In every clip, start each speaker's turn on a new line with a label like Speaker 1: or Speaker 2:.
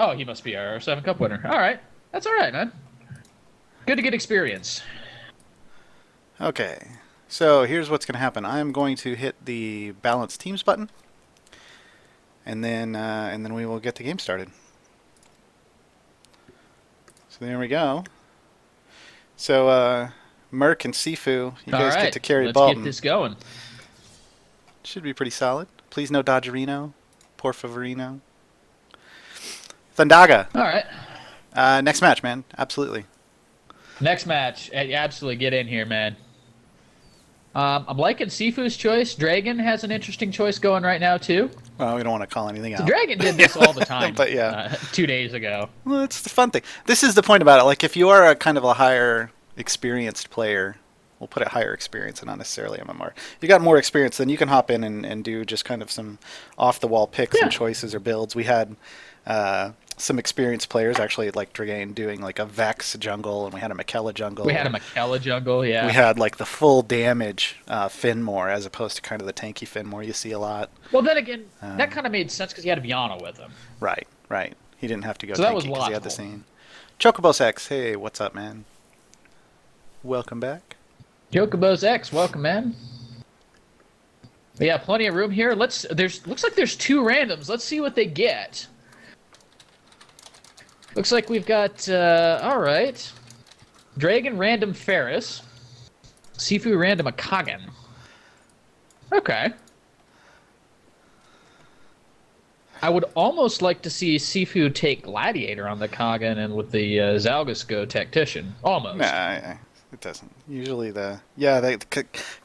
Speaker 1: Oh, he must be our 7 Cup winner. All right. That's all right, man. Good to get experience.
Speaker 2: Okay. So here's what's going to happen. I'm going to hit the balance teams button, and then we will get the game started. So there we go. So Merc and Sifu, you guys get to carry
Speaker 1: let's
Speaker 2: Baltin.
Speaker 1: get this going.
Speaker 2: Should be pretty solid. Please no Dodgerino. Por favorino. Thundaga.
Speaker 1: All right.
Speaker 2: Next match, man. Absolutely.
Speaker 1: Next match. Absolutely get in here, man. I'm liking Sifu's choice. Dragon has an interesting choice going right now, too.
Speaker 2: Well, we don't want to call anything out.
Speaker 1: Dragon did this all the time.
Speaker 2: But yeah.
Speaker 1: 2 days ago.
Speaker 2: Well, it's the fun thing. This is the point about it. Like, if you are a kind of a higher experienced player, we'll put it higher experience and not necessarily MMR. If you got more experience, then you can hop in and do just kind of some off-the-wall picks and choices or builds. We had some experienced players, actually, like Dragain, doing like a Vex jungle, and we had a Mikella jungle.
Speaker 1: We had a Mikella jungle, yeah.
Speaker 2: We had like the full damage Finmore as opposed to kind of the tanky Finmore you see a lot.
Speaker 1: Well, then again, that kind of made sense because he had Viana with him.
Speaker 2: Right, right. He didn't have to go
Speaker 1: so
Speaker 2: tanky because he had the same. Chocobos X, hey, what's up, man? Welcome back.
Speaker 1: Chocobos X, welcome, man. But yeah, plenty of room here. Looks like there's 2 randoms. Let's see what they get. Looks like we've got, all right. Dragon random Ferris. Sifu random Akagan. Okay. I would almost like to see Sifu take Gladiator on the Kagan and with the Zalgus go Tactician. Almost.
Speaker 2: Nah, it doesn't. Usually the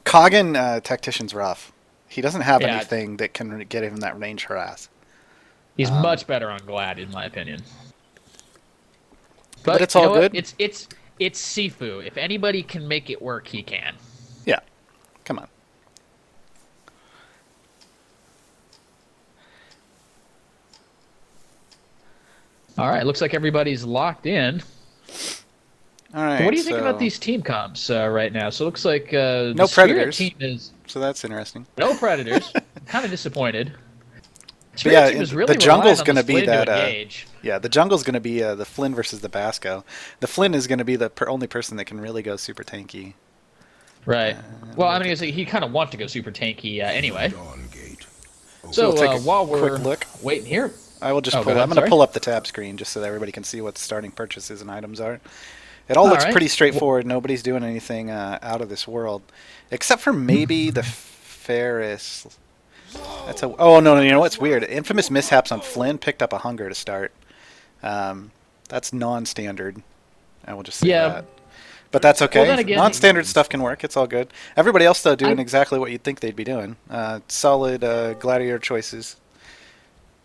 Speaker 2: Kagan Tactician's rough. He doesn't have anything that can get him that range harass.
Speaker 1: He's much better on Glad, in my opinion.
Speaker 2: But it's all good.
Speaker 1: It's Sifu. If anybody can make it work, he can.
Speaker 2: Yeah. Come on.
Speaker 1: All right. Looks like everybody's locked in.
Speaker 2: All right.
Speaker 1: What do you think about these team comps right now? So it looks like
Speaker 2: no Predators.
Speaker 1: Team is
Speaker 2: so that's interesting.
Speaker 1: No Predators. Kind of disappointed.
Speaker 2: Yeah,
Speaker 1: really
Speaker 2: the jungle's going
Speaker 1: to
Speaker 2: be that. Yeah, the jungle's going to be the Flynn versus the Basco. The Flynn is going to be the only person that can really go super tanky.
Speaker 1: Right. Well, I mean, he kind of wants to go super tanky anyway.
Speaker 2: So we'll take a
Speaker 1: while we're
Speaker 2: quick look,
Speaker 1: waiting here,
Speaker 2: I will just pull. I'm going to pull up the tab screen just so that everybody can see what the starting purchases and items are. It all looks pretty straightforward. Nobody's doing anything out of this world, except for maybe the Ferris. Oh no, you know what's weird? InfamousMishaps on Flynn picked up a hunger to start. That's non-standard. I will just say that. But that's okay. Well, again, non-standard stuff can work. It's all good. Everybody else though doing exactly what you'd think they'd be doing. Solid gladiator choices.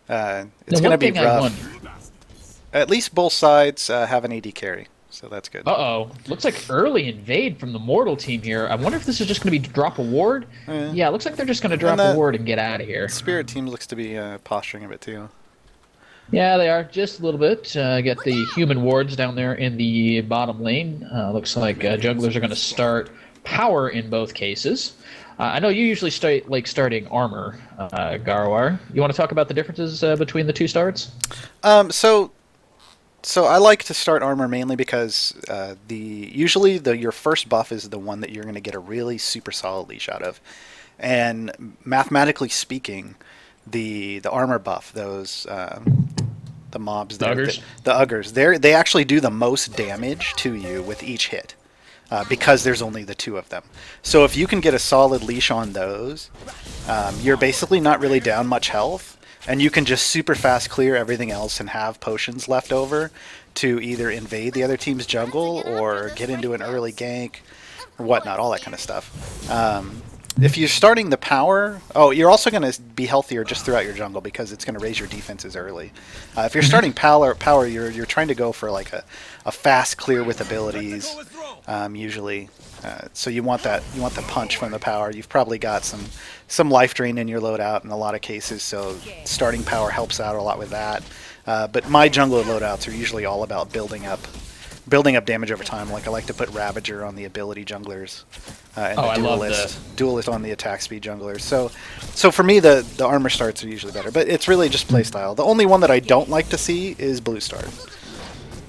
Speaker 2: It's going to be rough. At least both sides have an AD carry, so that's good.
Speaker 1: Uh-oh. Looks like early invade from the Mortal team here. I wonder if this is just going to be drop a ward? Yeah, it looks like they're just going to drop a ward and get out of here.
Speaker 2: Spirit team looks to be posturing a bit too.
Speaker 1: Yeah, they are. Just a little bit. Get the human wards down there in the bottom lane. Looks like junglers are going to start power in both cases. I know you usually starting armor, Garwar. You want to talk about the differences between the 2 starts?
Speaker 2: So I like to start armor mainly because usually your first buff is the one that you're going to get a really super solid leash out of, and mathematically speaking, the armor buff, those the mobs, the Uggers, they actually do the most damage to you with each hit. Because there's only the 2 of them. So if you can get a solid leash on those, you're basically not really down much health, and you can just super fast clear everything else and have potions left over to either invade the other team's jungle or get into an early gank or whatnot, all that kind of stuff. If you're starting the power, you're also going to be healthier just throughout your jungle because it's going to raise your defenses early. If you're starting power, you're trying to go for like a fast clear with abilities, usually. So you want the punch from the power. You've probably got some life drain in your loadout in a lot of cases, so starting power helps out a lot with that. But my jungler loadouts are usually all about building up building up damage over time. Like I like to put Ravager on the ability junglers, and
Speaker 1: Oh,
Speaker 2: the
Speaker 1: I love
Speaker 2: duelist on the attack speed junglers. So for me, the armor starts are usually better, but it's really just playstyle. The only one that I don't like to see is Blue Star.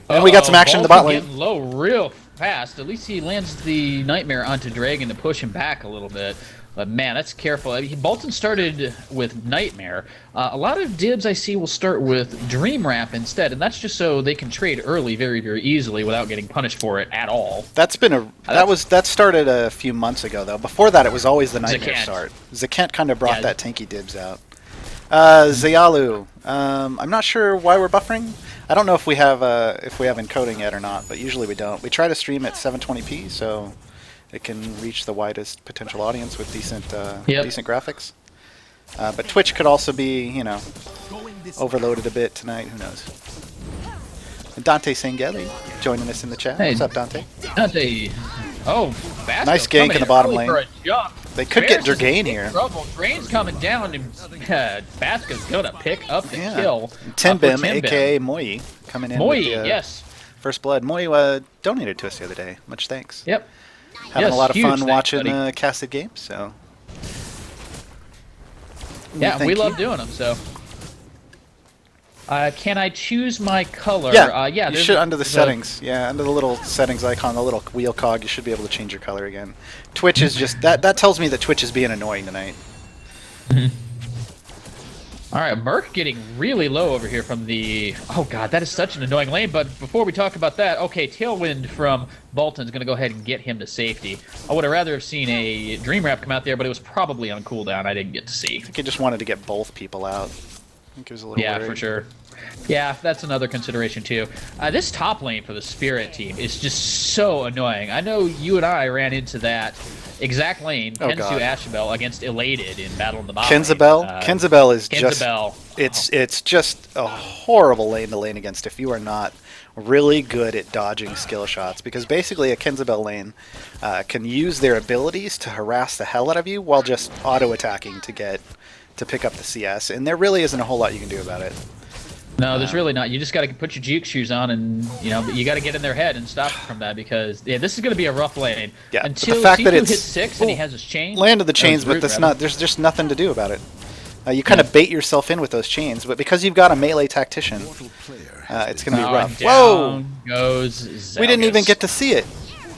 Speaker 2: And we got some action in the bot lane.
Speaker 1: Getting low real fast. At least he lands the Nightmare onto Dragon to push him back a little bit. But man, that's careful. I mean, Baltin started with Nightmare. A lot of dibs I see will start with Dream Wrap instead, and that's just so they can trade early very, very easily without getting punished for it at all.
Speaker 2: That's been that started a few months ago though. Before that, it was always the Nightmare start. Zakent kind of brought that tanky dibs out. Zayalu. I'm not sure why we're buffering. I don't know if we have encoding yet or not, but usually we don't. We try to stream at 720p, so it can reach the widest potential audience with decent graphics. But Twitch could also be, you know, overloaded a bit tonight. Who knows? And Dante Sangeli joining us in the chat.
Speaker 1: Hey,
Speaker 2: what's up, Dante?
Speaker 1: Dante. Oh, Vasco
Speaker 2: nice gank in the bottom lane. They could get Dragon here.
Speaker 1: Dragon's coming down, and Vasco's gonna pick up the kill.
Speaker 2: Timbim, aka Moi, coming in.
Speaker 1: Moi,
Speaker 2: with the,
Speaker 1: yes.
Speaker 2: First blood. Moi donated to us the other day. Much thanks.
Speaker 1: Yep.
Speaker 2: Having a lot of fun watching casted games, so.
Speaker 1: Yeah, we love doing them, so. Can I choose my color?
Speaker 2: Yeah,
Speaker 1: yeah.
Speaker 2: You should under the settings. Yeah, under the little settings icon, the little wheel cog, you should be able to change your color again. Twitch is just that tells me that Twitch is being annoying tonight.
Speaker 1: All right, Merc getting really low over here from the... Oh, God, that is such an annoying lane. But before we talk about that, okay, Tailwind from Baltin's going to go ahead and get him to safety. I would have rather have seen a Dream Wrap come out there, but it was probably on cooldown. I didn't get to see.
Speaker 2: I think he just wanted to get both people out. I think it was a little worried.
Speaker 1: For sure. Yeah, that's another consideration, too. This top lane for the Spirit team is just so annoying. I know you and I ran into that exact lane, Kenzu Ashabel against Elated in Battle in the Bot
Speaker 2: Kenzabel? Kenzabel is
Speaker 1: Kenzabel.
Speaker 2: It's just a horrible lane to lane against if you are not really good at dodging skill shots, because basically a Kenzabel lane can use their abilities to harass the hell out of you while just auto-attacking to pick up the CS, and there really isn't a whole lot you can do about it.
Speaker 1: No, there's really not. You just got to put your Juke shoes on, and you got to get in their head and stop from that, because this is going to be a rough lane.
Speaker 2: Yeah,
Speaker 1: until
Speaker 2: the fact that
Speaker 1: hits 6 and he has his chain.
Speaker 2: Landed the chains, but there's just nothing to do about it. You kind of bait yourself in with those chains, but because you've got a melee tactician, it's going to be rough.
Speaker 1: Whoa! Goes Zelgus.
Speaker 2: We didn't even get to see it.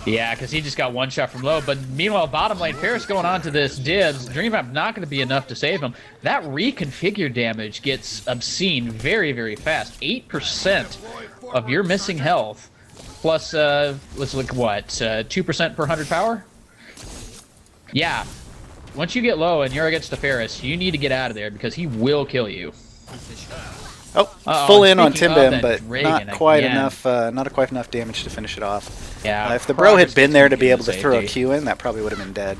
Speaker 1: Yeah, because he just got one shot from low. But meanwhile, bottom lane, Ferris going on to this dibs. Dream Wrap not going to be enough to save him. That reconfigure damage gets obscene very, very fast. 8% of your missing health, plus, let's look, what, 2% per 100 power? Yeah. Once you get low and you're against the Ferris, you need to get out of there, because he will kill you.
Speaker 2: Full in on Timbim, but not quite enough. Not quite enough damage to finish it off.
Speaker 1: Yeah.
Speaker 2: If the bro had been there to be able to throw a Q in, that probably would have been dead.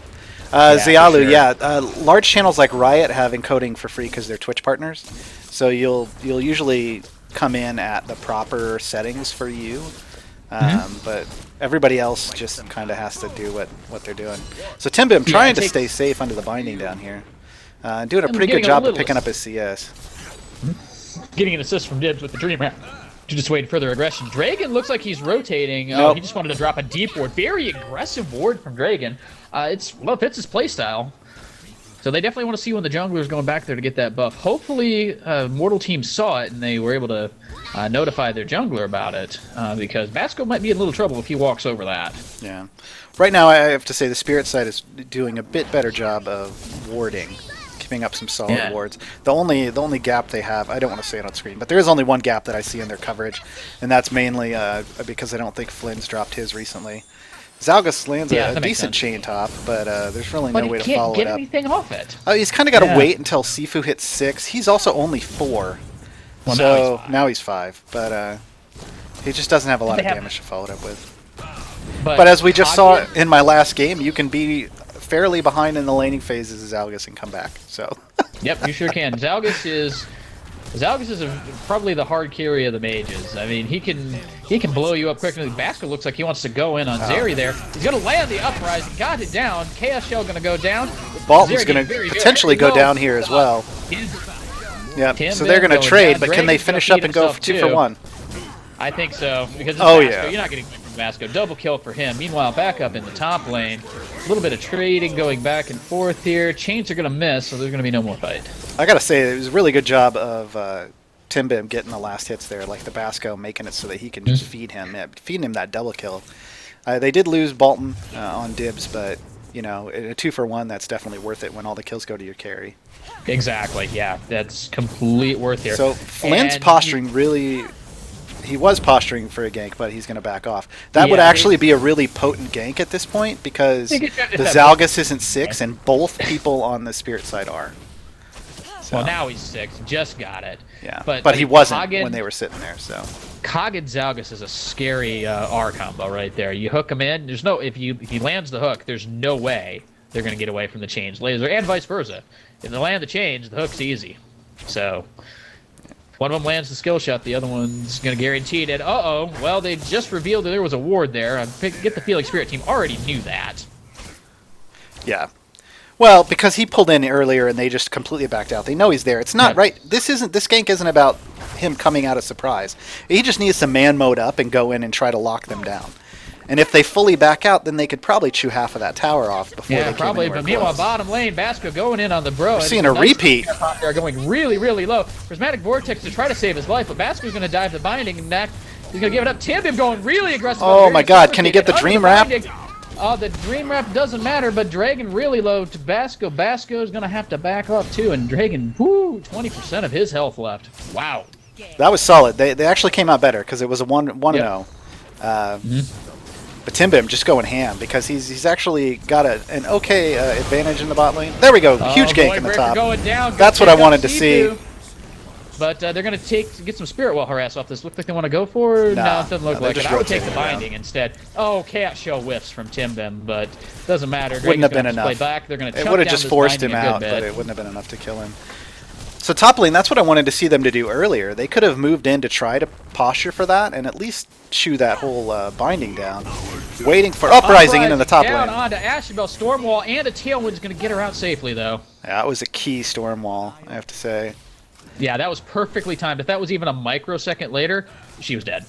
Speaker 2: Zayalu, large channels like Riot have encoding for free because they're Twitch partners. So you'll usually come in at the proper settings for you, but everybody else just kind of has to do what they're doing. So Timbim trying to stay safe under the binding down here, doing a pretty good job of picking up his CS.
Speaker 1: Getting an assist from Dibs with the Dream Wrap to dissuade further aggression. Dragon looks like he's rotating. He just wanted to drop a deep ward. Very aggressive ward from Dragon. It fits his playstyle. So they definitely want to see when the jungler's going back there to get that buff. Hopefully, Mortal Team saw it and they were able to notify their jungler about it, because Vasco might be in a little trouble if he walks over that.
Speaker 2: Yeah. Right now, I have to say the Spirit side is doing a bit better job of warding. Keeping up some solid wards. The only gap they have, I don't want to say it on screen, but there is only one gap that I see in their coverage, and that's mainly because I don't think Flynn's dropped his recently. Zalgus lands a decent chain top, but there's really no way to follow it up.
Speaker 1: But he can't get anything off it.
Speaker 2: He's kind of got to wait until Sifu hits 6. He's also only 4, so now he's 5, but he just doesn't have a lot of damage to follow it up with. But as we just saw in my last game, you can be fairly behind in the laning phases as Zalgus and come back. So.
Speaker 1: Yep, you sure can. Zalgus is probably the hard carry of the mages. I mean, he can blow you up quickly. Vasco looks like he wants to go in on Zeri there. He's going to land the uprising, got it down. Chaos Shell going to go down.
Speaker 2: Baltin's going to potentially go down here as well. Yeah, so they're going to trade, but can they finish up and go 2 for 1?
Speaker 1: I think so, because it's
Speaker 2: Oh,
Speaker 1: Vasco.
Speaker 2: yeah.
Speaker 1: You're not getting away from Vasco. Double kill for him. Meanwhile, back up in the top lane, a little bit of trading going back and forth here. Chains are going to miss, so there's going to be no more fight.
Speaker 2: I gotta say, it was a really good job of Timbim getting the last hits there, like the Basco making it so that he can just feed him that double kill. They did lose Baltin on dibs, but you know, in a 2-for-1, that's definitely worth it when all the kills go to your carry.
Speaker 1: Exactly, yeah, that's complete worth here.
Speaker 2: So Flynn's posturing really... He was posturing for a gank, but he's going to back off. That would actually be a really potent gank at this point, because the Zalgus isn't 6, and both people on the Spirit side are. So.
Speaker 1: Well, now he's 6. Just got it.
Speaker 2: Yeah,
Speaker 1: but
Speaker 2: he wasn't when they were sitting there. So
Speaker 1: Kaged Zalgus is a scary R combo right there. You hook him in. There's no if he lands the hook, there's no way they're going to get away from the chains laser, and vice versa. If they land the chains, the hook's easy. So if one of them lands the skill shot, the other one's going to guarantee it. Uh-oh. Well, they just revealed that there was a ward there. I get the feeling Spirit Team already knew that.
Speaker 2: Yeah. Well, because he pulled in earlier and they just completely backed out. They know he's there. It's not right. This gank isn't about him coming out of surprise. He just needs to man mode up and go in and try to lock them down. And if they fully back out, then they could probably chew half of that tower off before they came
Speaker 1: probably.
Speaker 2: anywhere
Speaker 1: But meanwhile,
Speaker 2: close.
Speaker 1: bottom lane, Basco going in on the bro.
Speaker 2: We're seeing a repeat.
Speaker 1: They're going really, really low. Prismatic Vortex to try to save his life, but Basco's going to dive the binding, and that he's going to give it up. Timbim going really aggressive.
Speaker 2: Oh my God! Can he get the Dream Wrap?
Speaker 1: The Dream Wrap doesn't matter, but Dragon really low to Basco. Basco's going to have to back off too, and Dragon, 20% of his health left. Wow.
Speaker 2: That was solid. They actually came out better because it was a 1-0. But Timbim just going ham because he's actually got an okay advantage in the bot lane. There we go. Huge gank in the top.
Speaker 1: Going down.
Speaker 2: That's what I wanted to see.
Speaker 1: But they're going to get some Spirit Well harass off this. Look like they want to go for it? No, it doesn't look like it. I would take the binding instead. Oh, Chaos Shell whiffs from Timbim, but doesn't matter.
Speaker 2: Wouldn't have been enough.
Speaker 1: Play back. They're going to
Speaker 2: it would have just forced him out, but it wouldn't have been enough to kill him. So top lane, that's what I wanted to see them to do earlier. They could have moved in to try to posture for that and at least chew that whole binding down. Waiting for Uprising into the top
Speaker 1: down
Speaker 2: lane.
Speaker 1: Onto Ashenbell, Stormwall, and a Tailwind's going to get her out safely, though.
Speaker 2: Yeah, that was a key Stormwall, I have to say.
Speaker 1: Yeah, that was perfectly timed. If that was even a microsecond later, she was dead.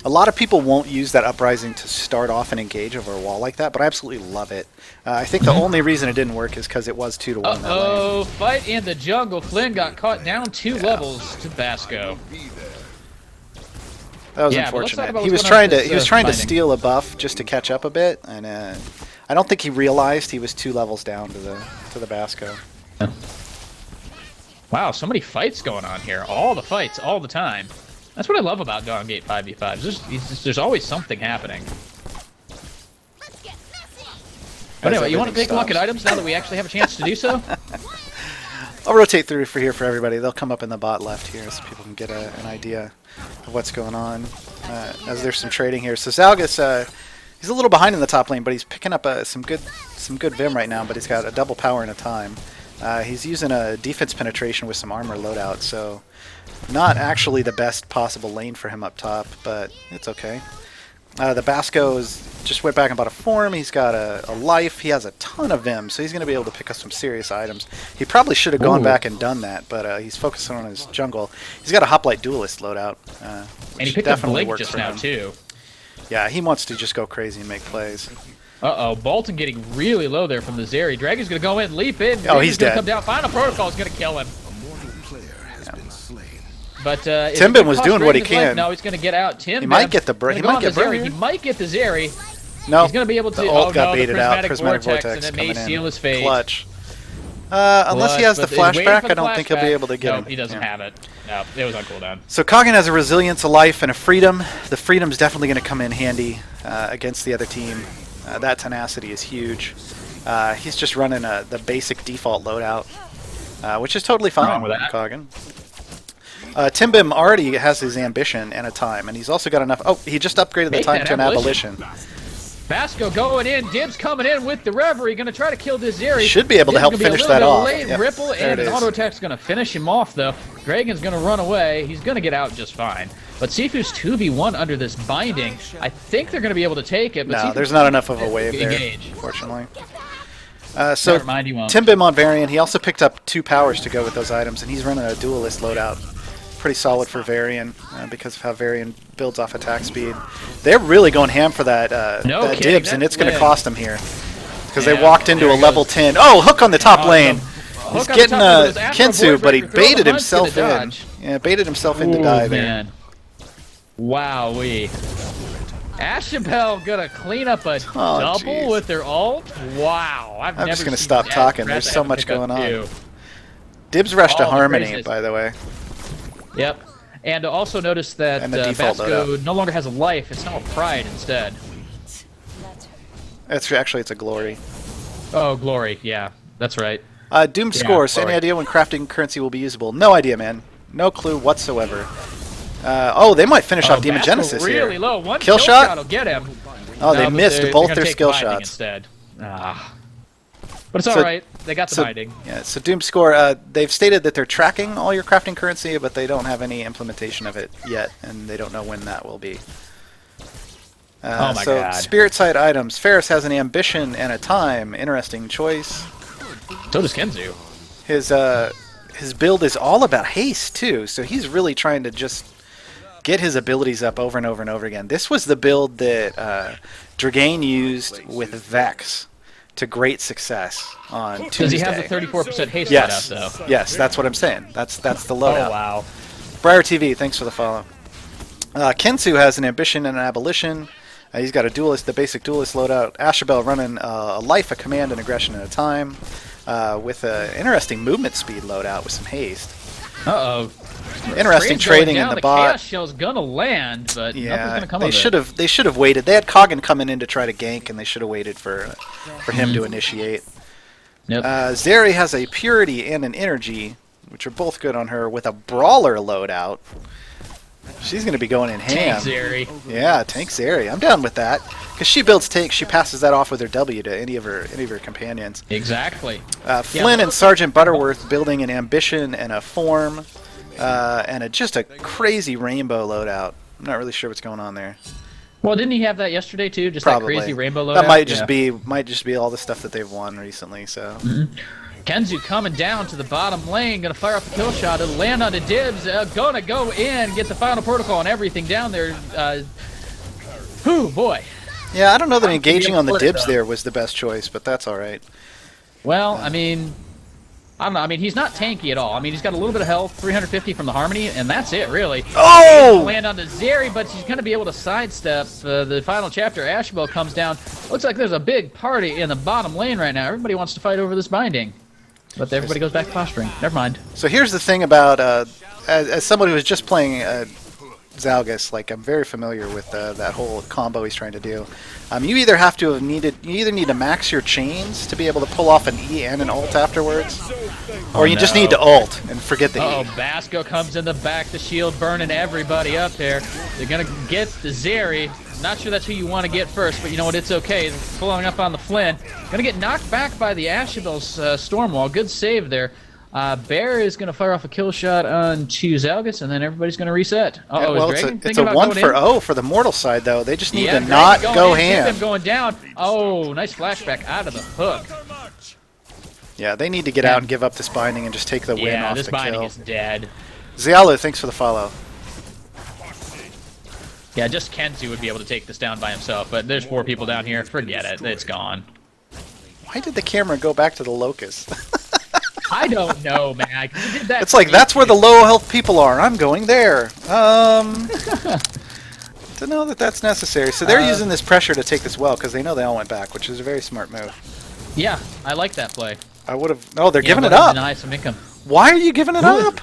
Speaker 2: A lot of people won't use that Uprising to start off and engage over a wall like that, but I absolutely love it. I think the only reason it didn't work is because it was 2-1.
Speaker 1: Uh-oh, fight in the jungle. Flynn got caught down 2 levels to Basco.
Speaker 2: That was unfortunate. He was trying to steal a buff just to catch up a bit, and I don't think he realized he was 2 levels down to the Basco.
Speaker 1: Yeah. Wow, so many fights going on here. All the fights, all the time. That's what I love about Dawn Gate 5v5s. There's always something happening. But anyway, you want to take a look at items now that we actually have a chance to do so?
Speaker 2: I'll rotate through for everybody. They'll come up in the bot left here so people can get an idea of what's going on. As there's some trading here. So Zalgus, he's a little behind in the top lane, but he's picking up some good Vim right now, but he's got a double power in a time. He's using a defense penetration with some armor loadout, so not actually the best possible lane for him up top, but it's okay. The Basco just went back and bought a form. He's got a life. He has a ton of Vim, so he's going to be able to pick up some serious items. He probably should have gone back and done that, but he's focusing on his jungle. He's got a Hoplite Duelist loadout.
Speaker 1: And he picked up Blink just now, too.
Speaker 2: Yeah, he wants to just go crazy and make plays.
Speaker 1: Uh-oh, Baltin getting really low there from the Zeri. Dragon's going to go in, leap in.
Speaker 2: Oh, he's dead.
Speaker 1: Come down. Final Protocol is going to kill him. But
Speaker 2: Timbim was doing what he can.
Speaker 1: No, he's going to get out. Timbim.
Speaker 2: He might get the He might get
Speaker 1: Zeri. He might get the Zeri.
Speaker 2: No,
Speaker 1: he's going to be able to.
Speaker 2: The ult got baited out.
Speaker 1: Prismatic Vortex, and it may seal his fate.
Speaker 2: Clutch. Unless he has the flashback, I don't think he'll be able to get him.
Speaker 1: No, he doesn't have it. No, it was on cooldown.
Speaker 2: So Kagen has a resilience, a life, and a freedom. The freedom's definitely going to come in handy against the other team. That tenacity is huge. He's just running the basic default loadout, which is totally fine with Kagen. Timbim already has his ambition and a time, and he's also got enough. Oh, he just upgraded the time to an abolition.
Speaker 1: Basco going in, Dibs coming in with the Reverie, going to try to kill this Zeri.
Speaker 2: Should be able to help finish that off.
Speaker 1: Yep, Ripple and an auto attack's going to finish him off, though. Dragon's going to run away. He's going to get out just fine. But Sifu's 2v1 under this binding. I think they're going to be able to take it. But
Speaker 2: no, there's not enough of a wave there, unfortunately. So Timbim on Varian, he also picked up 2 powers to go with those items, and he's running a Duelist loadout. pretty solid for Varian because of how Varian builds off attack speed. They're really going ham for that, that dibs, and it's going to cost them here. Because they walked into a level 10. Oh, hook on the top lane! He's getting Kensu, but he baited himself in. Yeah, baited himself into die there.
Speaker 1: Man. Wowee. IAmChased gonna clean up a double with their ult? Wow.
Speaker 2: I'm just gonna stop talking. There's so much going on. Dibs rush to Harmony, by the way.
Speaker 1: Yep. And also notice that Vasco no longer has a life. It's now a Pride instead.
Speaker 2: It's a Glory.
Speaker 1: Oh, Glory. Yeah, that's right.
Speaker 2: Doom scores. Any idea when crafting currency will be usable? No idea, man. No clue whatsoever. Oh, they might finish off Demon Genesis
Speaker 1: really
Speaker 2: here.
Speaker 1: Low. One
Speaker 2: kill shot
Speaker 1: will get him.
Speaker 2: Oh, they missed both their skill shots.
Speaker 1: Instead. But it's alright. They got the binding.
Speaker 2: Yeah, so Doom score, they've stated that they're tracking all your crafting currency, but they don't have any implementation of it yet, and they don't know when that will be.
Speaker 1: Oh my god.
Speaker 2: Spirit side items. Ferris has an ambition and a time. Interesting choice.
Speaker 1: So does Kensu.
Speaker 2: His build is all about haste, too, so he's really trying to just get his abilities up over and over and over again. This was the build that Dragain used with Vex to great success on Tuesday.
Speaker 1: Does he have the 34% haste
Speaker 2: yes.
Speaker 1: loadout, though?
Speaker 2: Yes, that's what I'm saying. That's the loadout.
Speaker 1: Oh, wow.
Speaker 2: Briar TV, thanks for the follow. Kensu has an ambition and an abolition. He's got the basic duelist loadout. Ashabel running a life, a command, and aggression at a time, with an interesting movement speed loadout with some haste.
Speaker 1: Uh-oh.
Speaker 2: Interesting trading in the bot.
Speaker 1: Chaos Shell's gonna land, but nothing's gonna come
Speaker 2: of it. They should have waited. They had Kogan coming in to try to gank, and they should have waited for him to initiate.
Speaker 1: Yep.
Speaker 2: Zeri has a purity and an energy, which are both good on her, with a brawler loadout. She's gonna be going in ham.
Speaker 1: Tank Zeri.
Speaker 2: Yeah, Tank Zeri. I'm down with that because she builds tank. She passes that off with her W to any of her companions.
Speaker 1: Exactly.
Speaker 2: Flynn and Sergeant Butterworth building an ambition and a form. And just a crazy rainbow loadout. I'm not really sure what's going on there.
Speaker 1: Well, didn't he have that yesterday too? Just
Speaker 2: Probably.
Speaker 1: that crazy rainbow loadout.
Speaker 2: That might just be all the stuff that they've won recently. So.
Speaker 1: Kensu coming down to the bottom lane, gonna fire off a kill shot. It'll land on the dibs. Gonna go in, get the final protocol and everything down there. Whew, boy.
Speaker 2: Yeah, I don't know that engaging on the dibs there was the best choice, but that's all right.
Speaker 1: Well, I mean. I don't know. I mean, he's not tanky at all. I mean, he's got a little bit of health, 350 from the Harmony, and that's it, really.
Speaker 2: Oh!
Speaker 1: Land onto Zeri, but he's going to be able to sidestep the final chapter. Ashabel comes down. Looks like there's a big party in the bottom lane right now. Everybody wants to fight over this binding. But everybody goes back to posturing. Never mind.
Speaker 2: So here's the thing about, as someone who was just playing Zalgus, like I'm very familiar with that whole combo he's trying to do. You either need to max your chains to be able to pull off an E and an ult afterwards, or you just need to ult and forget the E.
Speaker 1: Oh, Vasco comes in the back, the shield burning everybody up there. They're gonna get the Zeri. Not sure that's who you want to get first, but you know what? It's okay. Pulling up on the Flynn. Gonna get knocked back by the Ashabel's Stormwall. Good save there. Bear is going to fire off a kill shot on Zalgus, and then everybody's going to reset.
Speaker 2: Yeah, well, it's a 1-for-0 for the mortal side, though. They just need to not go ham.
Speaker 1: Them going down. Oh, nice flashback out of the hook.
Speaker 2: Yeah, they need to get out and give up this binding and just take the win off the kill.
Speaker 1: Yeah, this binding is dead.
Speaker 2: Zialo, thanks for the follow.
Speaker 1: Yeah, just Kensu would be able to take this down by himself, but there's 4 people down here. Forget it. It's gone.
Speaker 2: Why did the camera go back to the locust?
Speaker 1: I don't know, man.
Speaker 2: It's like, that's where the low health people are. I'm going there. Don't know that that's necessary. So they're using this pressure to take this well because they know they all went back, which is a very smart move.
Speaker 1: Yeah, I like that play.
Speaker 2: I would have... Oh, they're giving it up.
Speaker 1: Deny some income.
Speaker 2: Why are you giving it up?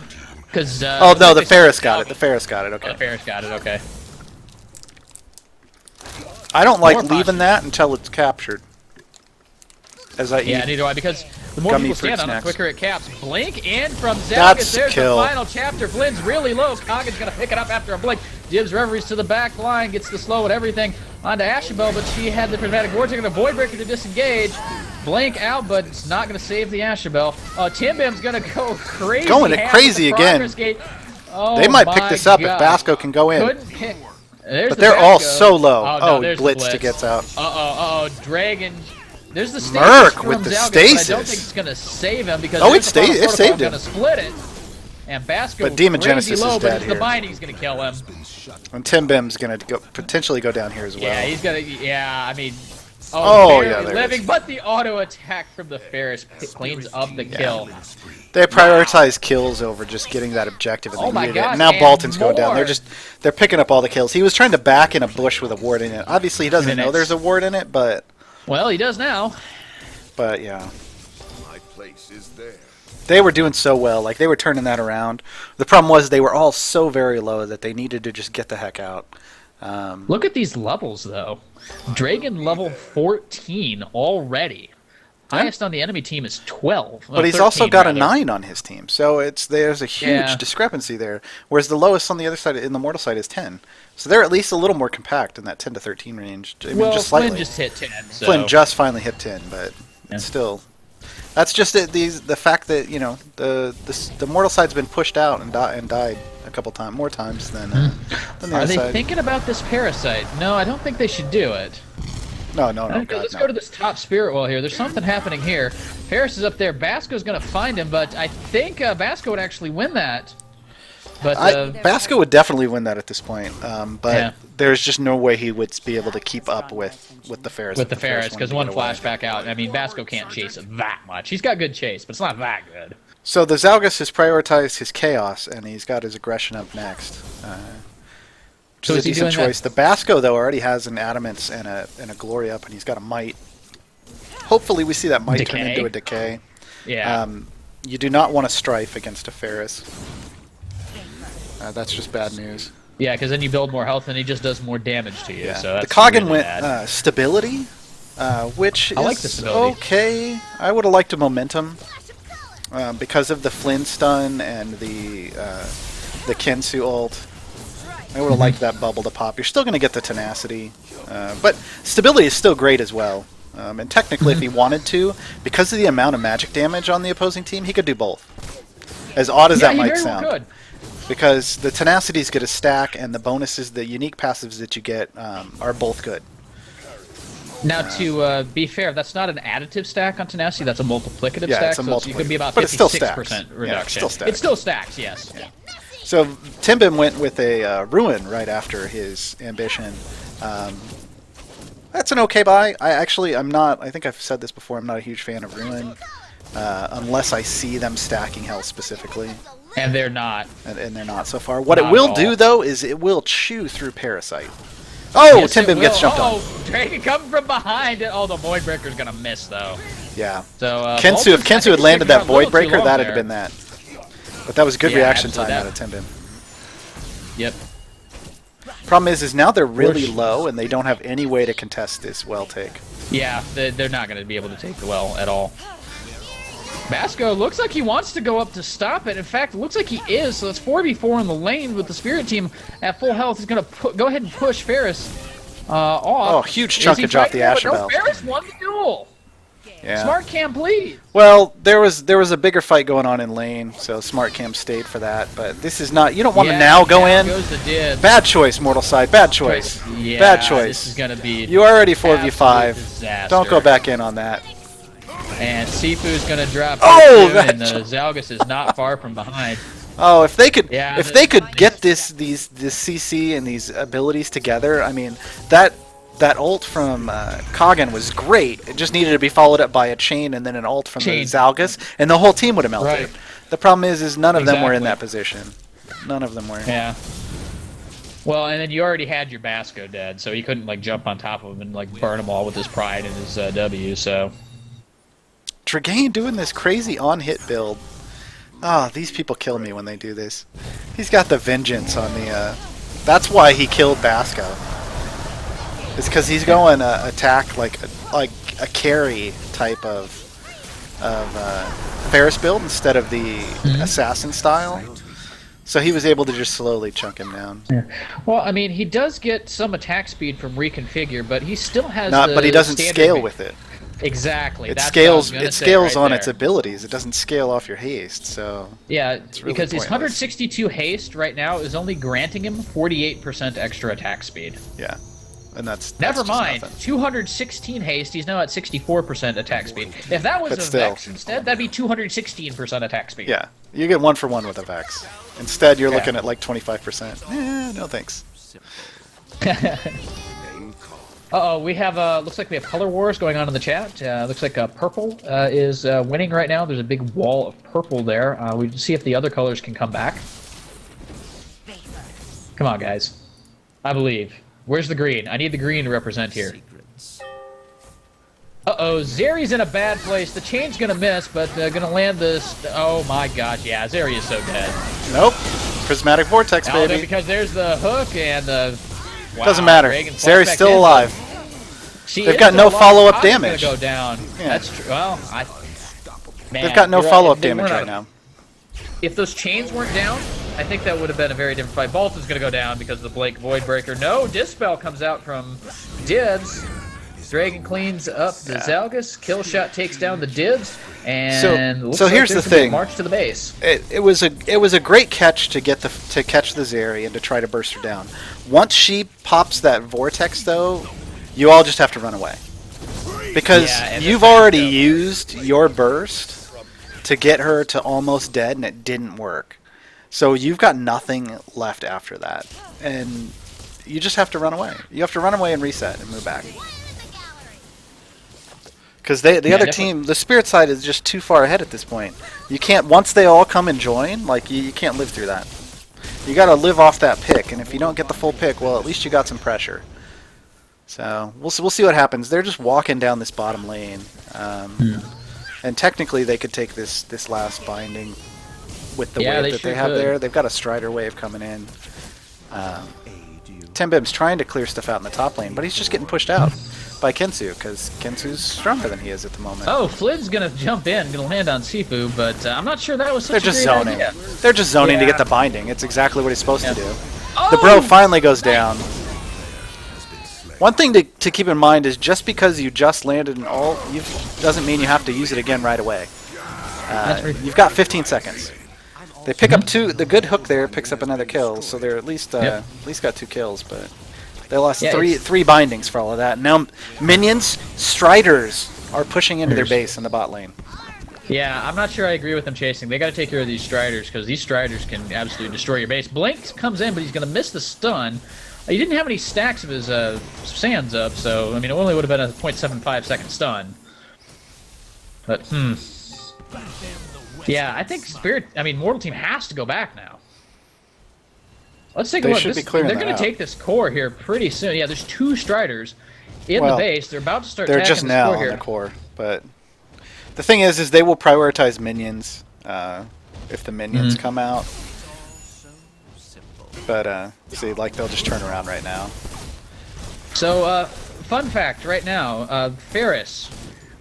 Speaker 1: Because...
Speaker 2: oh, no, the Ferris got it. The Ferris got it, okay.
Speaker 1: Oh, the Ferris got it, okay.
Speaker 2: I don't like leaving that until it's captured. As I eat.
Speaker 1: Yeah, neither do I, because the more people stand on it, the quicker it caps. Blink in from Zalgus.
Speaker 2: That's
Speaker 1: There's
Speaker 2: kill.
Speaker 1: The final chapter. Flynn's really low. Kogan's going to pick it up after a blink. Dibs Reveries to the back line, gets the slow and everything onto Ashabel, but she had the Prismatic Vortex and a Void Breaker to disengage. Blink out, but it's not going to save the Ashabel. Tim Bam's going to go crazy.
Speaker 2: Going it crazy again.
Speaker 1: Oh,
Speaker 2: they might pick this up if Basco can go in.
Speaker 1: Couldn't pick.
Speaker 2: But they're all so low.
Speaker 1: Oh, no,
Speaker 2: Blitz to gets out.
Speaker 1: Dragon. There's the
Speaker 2: Merc
Speaker 1: stasis
Speaker 2: with the
Speaker 1: Zalgus,
Speaker 2: stasis.
Speaker 1: but I don't think it's going to save him because
Speaker 2: it saved him.
Speaker 1: Going to split it. And Basco
Speaker 2: But Demon
Speaker 1: crazy
Speaker 2: Genesis
Speaker 1: low,
Speaker 2: is
Speaker 1: but
Speaker 2: dead
Speaker 1: it's the
Speaker 2: here.
Speaker 1: binding's going to kill him.
Speaker 2: And Timbim's going to potentially go down here as well.
Speaker 1: Yeah, he's going to... Yeah, I mean...
Speaker 2: Oh,
Speaker 1: barely
Speaker 2: yeah, there it
Speaker 1: living,
Speaker 2: is.
Speaker 1: but the auto attack from the Ferris cleans up the kill.
Speaker 2: They prioritize kills over just getting that objective, and
Speaker 1: Oh
Speaker 2: they
Speaker 1: my
Speaker 2: needed it.
Speaker 1: God,
Speaker 2: And now
Speaker 1: and
Speaker 2: Baltin's going down.
Speaker 1: more.
Speaker 2: They're picking up all the kills. He was trying to back in a bush with a ward in it. Obviously, he doesn't know there's a ward in it, but
Speaker 1: Well, he does now.
Speaker 2: yeah.
Speaker 3: My place is there.
Speaker 2: They were doing so well. Like, they were turning that around. The problem was they were all so very low that they needed to just get the heck out.
Speaker 1: Look at these levels, though. Dragon level 14 already. Highest on the enemy team is 12.
Speaker 2: But he's
Speaker 1: 13,
Speaker 2: also got
Speaker 1: rather.
Speaker 2: a 9 on his team, so there's a huge
Speaker 1: Yeah.
Speaker 2: discrepancy there. Whereas the lowest on the other side, in the mortal side, is 10. So they're at least a little more compact in that 10 to 13 range. I mean,
Speaker 1: Well,
Speaker 2: just slightly.
Speaker 1: Flynn just hit 10. So.
Speaker 2: Flynn just finally hit 10, but
Speaker 1: Yeah.
Speaker 2: it's still. That's just the fact that the mortal side's been pushed out and died a couple more times than the
Speaker 1: Are
Speaker 2: other
Speaker 1: they
Speaker 2: side.
Speaker 1: thinking about this parasite? No, I don't think they should do it.
Speaker 2: No,
Speaker 1: Okay,
Speaker 2: God,
Speaker 1: let's
Speaker 2: no.
Speaker 1: go to this top spirit wall here. There's something happening here. Ferris is up there. Basco's going to find him, but I think Basco would actually win that. But
Speaker 2: Basco would definitely win that at this point, but
Speaker 1: Yeah.
Speaker 2: there's just no way he would be able to keep up with the Ferris.
Speaker 1: with the Ferris,
Speaker 2: wanted
Speaker 1: because
Speaker 2: to
Speaker 1: one
Speaker 2: get away.
Speaker 1: flashback out. I mean, Basco can't chase it that much. He's got good chase, but it's not that good.
Speaker 2: So the Zalgus has prioritized his chaos, and he's got his aggression up next. Which
Speaker 1: So
Speaker 2: is
Speaker 1: is
Speaker 2: a
Speaker 1: he
Speaker 2: decent
Speaker 1: doing
Speaker 2: choice. The Basco, though, already has an Adamance and a Glory up, and he's got a Might. Hopefully we see that Might turn
Speaker 1: Decay?
Speaker 2: into a Decay.
Speaker 1: Yeah.
Speaker 2: You do not want to Strife against a Ferris. That's just bad news.
Speaker 1: Yeah, because then you build more health and he just does more damage to you.
Speaker 2: Yeah.
Speaker 1: So
Speaker 2: The
Speaker 1: that's
Speaker 2: Kogan
Speaker 1: really
Speaker 2: went
Speaker 1: bad.
Speaker 2: Stability, which
Speaker 1: I like
Speaker 2: is
Speaker 1: the stability.
Speaker 2: okay. I would have liked a Momentum because of the Flynn stun and the Kensu ult. I would have liked that bubble to pop. You're still going to get the Tenacity, but Stability is still great as well. And technically, if he wanted to, because of the amount of magic damage on the opposing team, he could do both. As odd as
Speaker 1: Yeah,
Speaker 2: that
Speaker 1: he
Speaker 2: might
Speaker 1: very well
Speaker 2: sound.
Speaker 1: could.
Speaker 2: Because the Tenacity's going to stack, and the bonuses, the unique passives that you get, are both good.
Speaker 1: Now, to be fair, that's not an additive stack on Tenacity. That's a multiplicative
Speaker 2: Yeah,
Speaker 1: stack.
Speaker 2: it's a
Speaker 1: So you could be about
Speaker 2: but it still
Speaker 1: 56%
Speaker 2: stacks.
Speaker 1: reduction.
Speaker 2: Yeah, it still stacks.
Speaker 1: It still stacks, yes.
Speaker 2: Yeah. So Timbim went with a Ruin right after his Ambition. That's an okay buy. I'm not. I think I've said this before. I'm not a huge fan of Ruin, unless I see them stacking health specifically,
Speaker 1: And they're not.
Speaker 2: and they're not so far. What
Speaker 1: Not
Speaker 2: it
Speaker 1: at
Speaker 2: will
Speaker 1: all.
Speaker 2: do though is it will chew through Parasite. Oh,
Speaker 1: Yes, it
Speaker 2: Timbim gets
Speaker 1: will.
Speaker 2: jumped on.
Speaker 1: Oh, Dragon coming from behind. Oh, the Void Breaker's going to miss, though.
Speaker 2: Yeah.
Speaker 1: So
Speaker 2: Kensu, if Kensu had landed that Void Breaker,
Speaker 1: that
Speaker 2: that'd have been that. But that was good
Speaker 1: Yeah,
Speaker 2: reaction
Speaker 1: absolutely.
Speaker 2: time out of Timbim.
Speaker 1: Yep.
Speaker 2: Problem is now they're really low and they don't have any way to contest this well take.
Speaker 1: Yeah, they're not going to be able to take the well at all. Basco looks like he wants to go up to stop it. In fact, it looks like he is. So it's 4v4 in the lane with the Spirit Team at full health. He's going to go ahead and push Ferris off.
Speaker 2: Oh, huge
Speaker 1: Is
Speaker 2: chunk
Speaker 1: he
Speaker 2: of drop the
Speaker 1: fighting?
Speaker 2: Asher
Speaker 1: No,
Speaker 2: Bell.
Speaker 1: Ferris won the duel.
Speaker 2: Yeah.
Speaker 1: Smart Cam, please.
Speaker 2: Well, there was a bigger fight going on in lane, so Smart Cam stayed for that. But this is not. You don't want to now go in.
Speaker 1: Goes the dibs.
Speaker 2: Bad choice, Mortal Side. Bad choice.
Speaker 1: Yeah,
Speaker 2: Bad choice.
Speaker 1: This is going to be
Speaker 2: You already
Speaker 1: absolute
Speaker 2: 4v5.
Speaker 1: disaster.
Speaker 2: Don't go back in on that.
Speaker 1: And Sifu's going to drop.
Speaker 2: Oh,
Speaker 1: here,
Speaker 2: that
Speaker 1: and Zalgus is not far from behind.
Speaker 2: Oh, if they could,
Speaker 1: Yeah,
Speaker 2: if they could get this CC and these abilities together, I mean, that ult from Kogan was great. It just needed to be followed up by a chain and then an ult from the Zalgus, and the whole team would have melted.
Speaker 1: Right.
Speaker 2: The problem is none of them were in
Speaker 1: Exactly.
Speaker 2: that position. None of them were.
Speaker 1: Yeah. Well, and then you already had your Basco dead, so he couldn't like jump on top of him and like burn them all with his pride and his W. So
Speaker 2: Tregain doing this crazy on-hit build. Ah, these people kill me when they do this. He's got the vengeance on the. That's why he killed Basco. It's because he's going attack like a carry type of Ferris build instead of the assassin style. So he was able to just slowly chunk him down.
Speaker 1: yeah. Well, I mean, he does get some attack speed from reconfigure, but he still has.
Speaker 2: But he doesn't
Speaker 1: standard
Speaker 2: scale with it.
Speaker 1: Exactly.
Speaker 2: It
Speaker 1: that's
Speaker 2: scales.
Speaker 1: what I was gonna
Speaker 2: It
Speaker 1: say
Speaker 2: scales
Speaker 1: right
Speaker 2: on
Speaker 1: there.
Speaker 2: its abilities. It doesn't scale off your haste. So
Speaker 1: Yeah,
Speaker 2: really
Speaker 1: because his
Speaker 2: pointless.
Speaker 1: 162 haste right now is only granting him 48% extra attack speed.
Speaker 2: yeah, and that's
Speaker 1: Never
Speaker 2: just
Speaker 1: mind,
Speaker 2: nothing.
Speaker 1: 216 haste, he's now at 64% attack speed. If that was
Speaker 2: But
Speaker 1: a
Speaker 2: still.
Speaker 1: Vex instead, that'd be 216% attack speed.
Speaker 2: Yeah, You get 1 for 1 with a Vex. Instead, you're
Speaker 1: Yeah.
Speaker 2: looking at like 25%. No thanks.
Speaker 3: Name call.
Speaker 1: Uh-oh, we have, looks like we have color wars going on in the chat. Looks like purple is winning right now. There's a big wall of purple there. We see if the other colors can come back. Come on, guys. I believe. Where's the green? I need the green to represent here. Uh-oh, Zeri's in a bad place. The chain's gonna miss, but gonna land this. Oh my gosh, yeah, Zeri is so dead.
Speaker 2: Nope. Prismatic Vortex,
Speaker 1: Oh,
Speaker 2: baby.
Speaker 1: because there's the hook and wow,
Speaker 2: Doesn't matter.
Speaker 1: Reagan
Speaker 2: Zeri's
Speaker 1: flashback
Speaker 2: still
Speaker 1: in,
Speaker 2: alive.
Speaker 1: but she
Speaker 2: They've
Speaker 1: is
Speaker 2: got no
Speaker 1: still alive.
Speaker 2: follow-up
Speaker 1: Todd's
Speaker 2: damage.
Speaker 1: Gonna go down.
Speaker 2: Yeah.
Speaker 1: That's true. Well, man,
Speaker 2: They've got no
Speaker 1: you're right.
Speaker 2: follow-up
Speaker 1: If they
Speaker 2: damage
Speaker 1: weren't
Speaker 2: right
Speaker 1: on-
Speaker 2: now.
Speaker 1: If those chains weren't down, I think that would have been a very different fight. Baltin's gonna go down because of the Blake Voidbreaker. No, Dispel comes out from Dibs. Dragon cleans up the Zalgus. Killshot takes down the Dibs, and looks
Speaker 2: so
Speaker 1: like
Speaker 2: here's
Speaker 1: there's
Speaker 2: the
Speaker 1: gonna be a
Speaker 2: thing.
Speaker 1: march to the base.
Speaker 2: It was a great catch to catch the Zeri and to try to burst her down. Once she pops that vortex, though, you all just have to run away because
Speaker 1: Yeah, and
Speaker 2: you've
Speaker 1: the fact
Speaker 2: already
Speaker 1: that-
Speaker 2: used your burst to get her to almost dead, and it didn't work. So you've got nothing left after that, and you just have to run away. You have to run away and reset and move back. Because the other
Speaker 1: definitely.
Speaker 2: team, the Spirit side, is just too far ahead at this point. You can't, once they all come and join, like, you can't live through that. You got to live off that pick, and if you don't get the full pick, well, at least you got some pressure. So we'll see what happens. They're just walking down this bottom lane, and technically they could take this last binding with the
Speaker 1: Yeah,
Speaker 2: wave
Speaker 1: they
Speaker 2: that they
Speaker 1: sure
Speaker 2: have
Speaker 1: could.
Speaker 2: there. They've got a Strider wave coming in. Timbim's trying to clear stuff out in the top lane, but he's just getting pushed out by Kensu because Kensu's stronger than he is at the moment.
Speaker 1: Oh, Flynn's gonna jump in, gonna land on Sifu, but I'm not sure that was such
Speaker 2: They're
Speaker 1: a
Speaker 2: just
Speaker 1: great
Speaker 2: zoning.
Speaker 1: idea.
Speaker 2: They're just zoning to
Speaker 1: Yeah.
Speaker 2: get the binding. It's exactly what he's supposed to do.
Speaker 1: Oh!
Speaker 2: The bro finally goes down. One thing to keep in mind is just because you just landed an ult, doesn't mean you have to use it again right away. You've got 15 seconds. They pick up two. The good hook there picks up another kill, so they're at least got 2 kills. But they lost
Speaker 1: Yeah,
Speaker 2: three bindings for all of that. Now minions, Striders are pushing into their base in the bot lane.
Speaker 1: Yeah, I'm not sure I agree with them chasing. They got to take care of these Striders because these Striders can absolutely destroy your base. Blink comes in, but he's going to miss the stun. He didn't have any stacks of his sands up, so I mean, it only would have been a 0.75 second stun. But yeah, I think Mortal Team has to go back now. Let's take a
Speaker 2: They
Speaker 1: look.
Speaker 2: should be clearing
Speaker 1: They're
Speaker 2: that
Speaker 1: going to
Speaker 2: out.
Speaker 1: take this core here pretty soon. Yeah, there's 2 Striders in
Speaker 2: Well,
Speaker 1: the base. They're about to start.
Speaker 2: They're
Speaker 1: attacking
Speaker 2: just
Speaker 1: this
Speaker 2: now
Speaker 1: core
Speaker 2: on
Speaker 1: here.
Speaker 2: the core, but the thing is they will prioritize minions if the minions come out. But see, like they'll just turn around right now.
Speaker 1: So, fun fact right now, Ferris,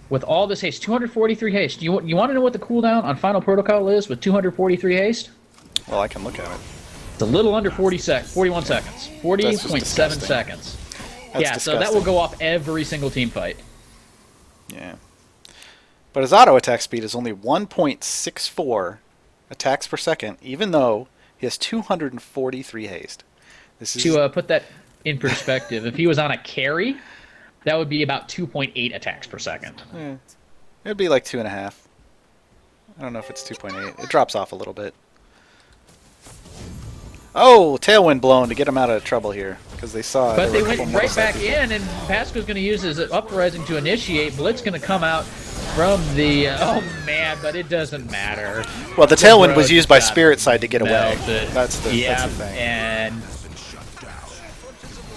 Speaker 1: with all this haste, 243 haste. You want to know what the cooldown on Final Protocol is with 243 haste?
Speaker 2: Well, I can look at it.
Speaker 1: It's a little under 41 seconds. 40.7
Speaker 2: disgusting.
Speaker 1: seconds.
Speaker 2: That's
Speaker 1: Yeah, so that will
Speaker 2: disgusting.
Speaker 1: go off every single team fight.
Speaker 2: Yeah. But his auto attack speed is only 1.64 attacks per second, even though he has 243 haste. This is
Speaker 1: To put that in perspective, if he was on a carry, that would be about 2.8 attacks per second.
Speaker 2: it'd be like 2.5. I don't know if it's 2.8. It drops off a little bit. Oh, tailwind blown to get him out of trouble here because they saw.
Speaker 1: But
Speaker 2: there
Speaker 1: they
Speaker 2: were a
Speaker 1: went
Speaker 2: couple
Speaker 1: right back
Speaker 2: motorcycles.
Speaker 1: in, and Pasco's going to use his uprising to initiate. Blitz going to come out from the... oh, man, but it doesn't matter.
Speaker 2: Well, the tailwind was
Speaker 1: Bro
Speaker 2: used by
Speaker 1: got
Speaker 2: Spirit side to get away.
Speaker 1: melted.
Speaker 2: That's the thing.
Speaker 1: And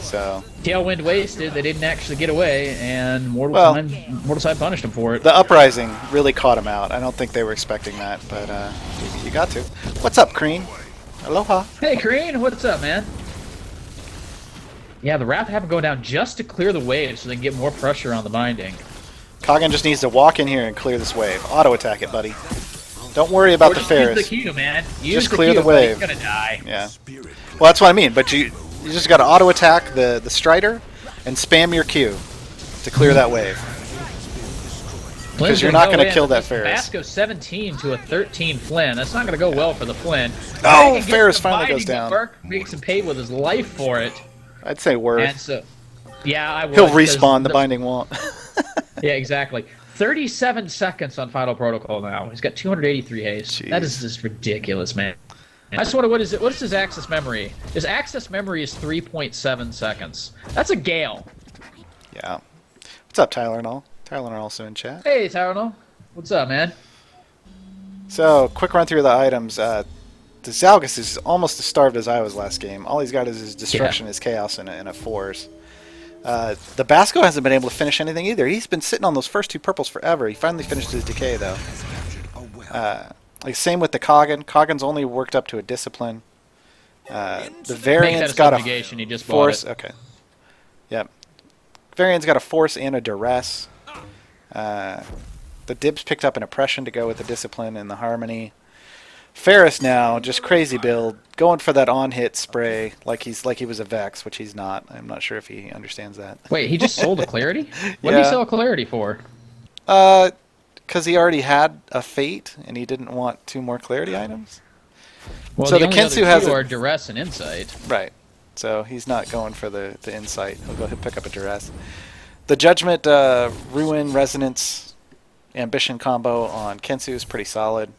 Speaker 2: So
Speaker 1: tailwind wasted. They didn't actually get away, and Mortal Side punished him for it.
Speaker 2: the uprising really caught him out. I don't think they were expecting that, but you got to. What's up, Crean? Aloha.
Speaker 1: Hey, Crean, what's up, man? Yeah, the Wrath have him go down just to clear the wave so they can get more pressure on the binding.
Speaker 2: Kagan just needs to walk in here and clear this wave. Auto attack it, buddy. Don't worry about
Speaker 1: Or
Speaker 2: the
Speaker 1: just use
Speaker 2: Ferris.
Speaker 1: the Q, man. Use
Speaker 2: Just
Speaker 1: the
Speaker 2: clear
Speaker 1: Q,
Speaker 2: the
Speaker 1: but
Speaker 2: wave.
Speaker 1: He's gonna die.
Speaker 2: Yeah. Well, that's what I mean. But you just got to auto attack the Strider and spam your Q to clear that wave.
Speaker 1: Flynn's
Speaker 2: you're
Speaker 1: gonna
Speaker 2: not
Speaker 1: go
Speaker 2: gonna
Speaker 1: in.
Speaker 2: kill that
Speaker 1: It's
Speaker 2: Ferris.
Speaker 1: Vasco 17 to a 13 Flynn. That's not going to go well for the Flynn.
Speaker 2: Oh,
Speaker 1: Dragon gets
Speaker 2: Ferris
Speaker 1: the
Speaker 2: finally
Speaker 1: binding,
Speaker 2: goes
Speaker 1: but
Speaker 2: down.
Speaker 1: Burke makes him pay with his life for it.
Speaker 2: I'd say
Speaker 1: And
Speaker 2: worth.
Speaker 1: so, yeah, I would.
Speaker 2: He'll
Speaker 1: because
Speaker 2: respawn. The binding won't.
Speaker 1: Yeah, exactly. 37 seconds on Final Protocol now. He's got 283 haste.
Speaker 2: Jeez.
Speaker 1: That is just ridiculous, man. I just wonder what is it? What is his access memory? His access memory is 3.7 seconds. That's a gale.
Speaker 2: Yeah. What's up, Tyler and all? Tyler and also in chat.
Speaker 1: Hey, Tyronel. What's up, man?
Speaker 2: So, quick run through the items. The Zalgus is almost as starved as I was last game. All he's got is his Destruction, his Chaos, and a Force. The Basco hasn't been able to finish anything either. He's been sitting on those first 2 purples forever. He finally finished his Decay, though. Like same with the Kogan. Kogan's only worked up to a Discipline. The Variant's got a
Speaker 1: negation. He just
Speaker 2: Force.
Speaker 1: bought it.
Speaker 2: Okay. Yep. Variant's got a Force and a Duress. The Dibs picked up an Oppression to go with the Discipline and the Harmony. Ferris now, just crazy build, going for that on-hit spray like he was a Vex, which he's not. I'm not sure if he understands that.
Speaker 1: Wait, he just sold a Clarity? What did he sell a Clarity for?
Speaker 2: Because he already had a Fate, and he didn't want 2 more Clarity items.
Speaker 1: Well,
Speaker 2: so
Speaker 1: the
Speaker 2: Kensu
Speaker 1: only
Speaker 2: has
Speaker 1: other 2 are Duress and Insight.
Speaker 2: Right. So he's not going for the Insight. He'll pick up a Duress. The Judgment, Ruin, Resonance, Ambition combo on Kensu is pretty solid.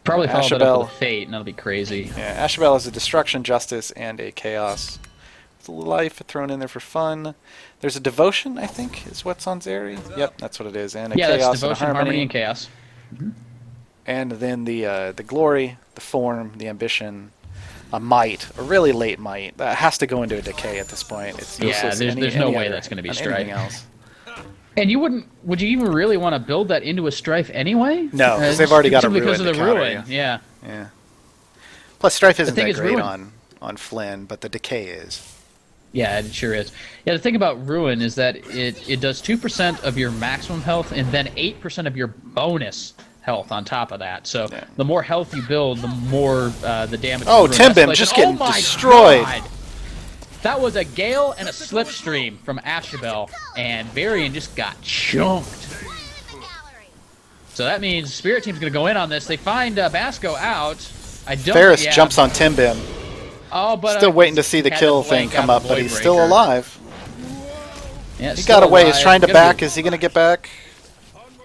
Speaker 1: Probably follow that up
Speaker 2: Ashabel.
Speaker 1: with a Fate, and that'll be crazy.
Speaker 2: Yeah, Ashabel has a Destruction, Justice, and a Chaos. With a life thrown in there for fun. There's a Devotion, I think, is what's on Zeri. Yep, that's what it is. And a Chaos
Speaker 1: that's Devotion,
Speaker 2: and a
Speaker 1: Harmony, and Chaos.
Speaker 2: And then the Glory, the Form, the Ambition, a Might, a really late Might. That has to go into a Decay at this point. It's useless.
Speaker 1: There's no way that's going to be Strife.
Speaker 2: Else.
Speaker 1: And would you even really want to build that into a Strife anyway?
Speaker 2: No, because they've already got a Ruin
Speaker 1: because of the
Speaker 2: to counter
Speaker 1: Ruin,
Speaker 2: you.
Speaker 1: yeah.
Speaker 2: Yeah. Plus, Strife isn't that
Speaker 1: is
Speaker 2: great
Speaker 1: Ruin.
Speaker 2: on Flynn, but the Decay is.
Speaker 1: Yeah, it sure is. Yeah, the thing about Ruin is that it does 2% of your maximum health and then 8% of your bonus health on top of that. So the more health you build, the more the damage.
Speaker 2: Oh, Timbim just getting destroyed.
Speaker 1: God. That was a Gale and a Slipstream from Ashabel, and Varian just got chunked. So that means Spirit Team's going to go in on this. They find Basco out.
Speaker 2: Ferris jumps on Timbim.
Speaker 1: Oh, but
Speaker 2: still waiting to see the kill thing come up, but he's still alive.
Speaker 1: Yeah,
Speaker 2: he got away. He's trying to back. Is he going to get back?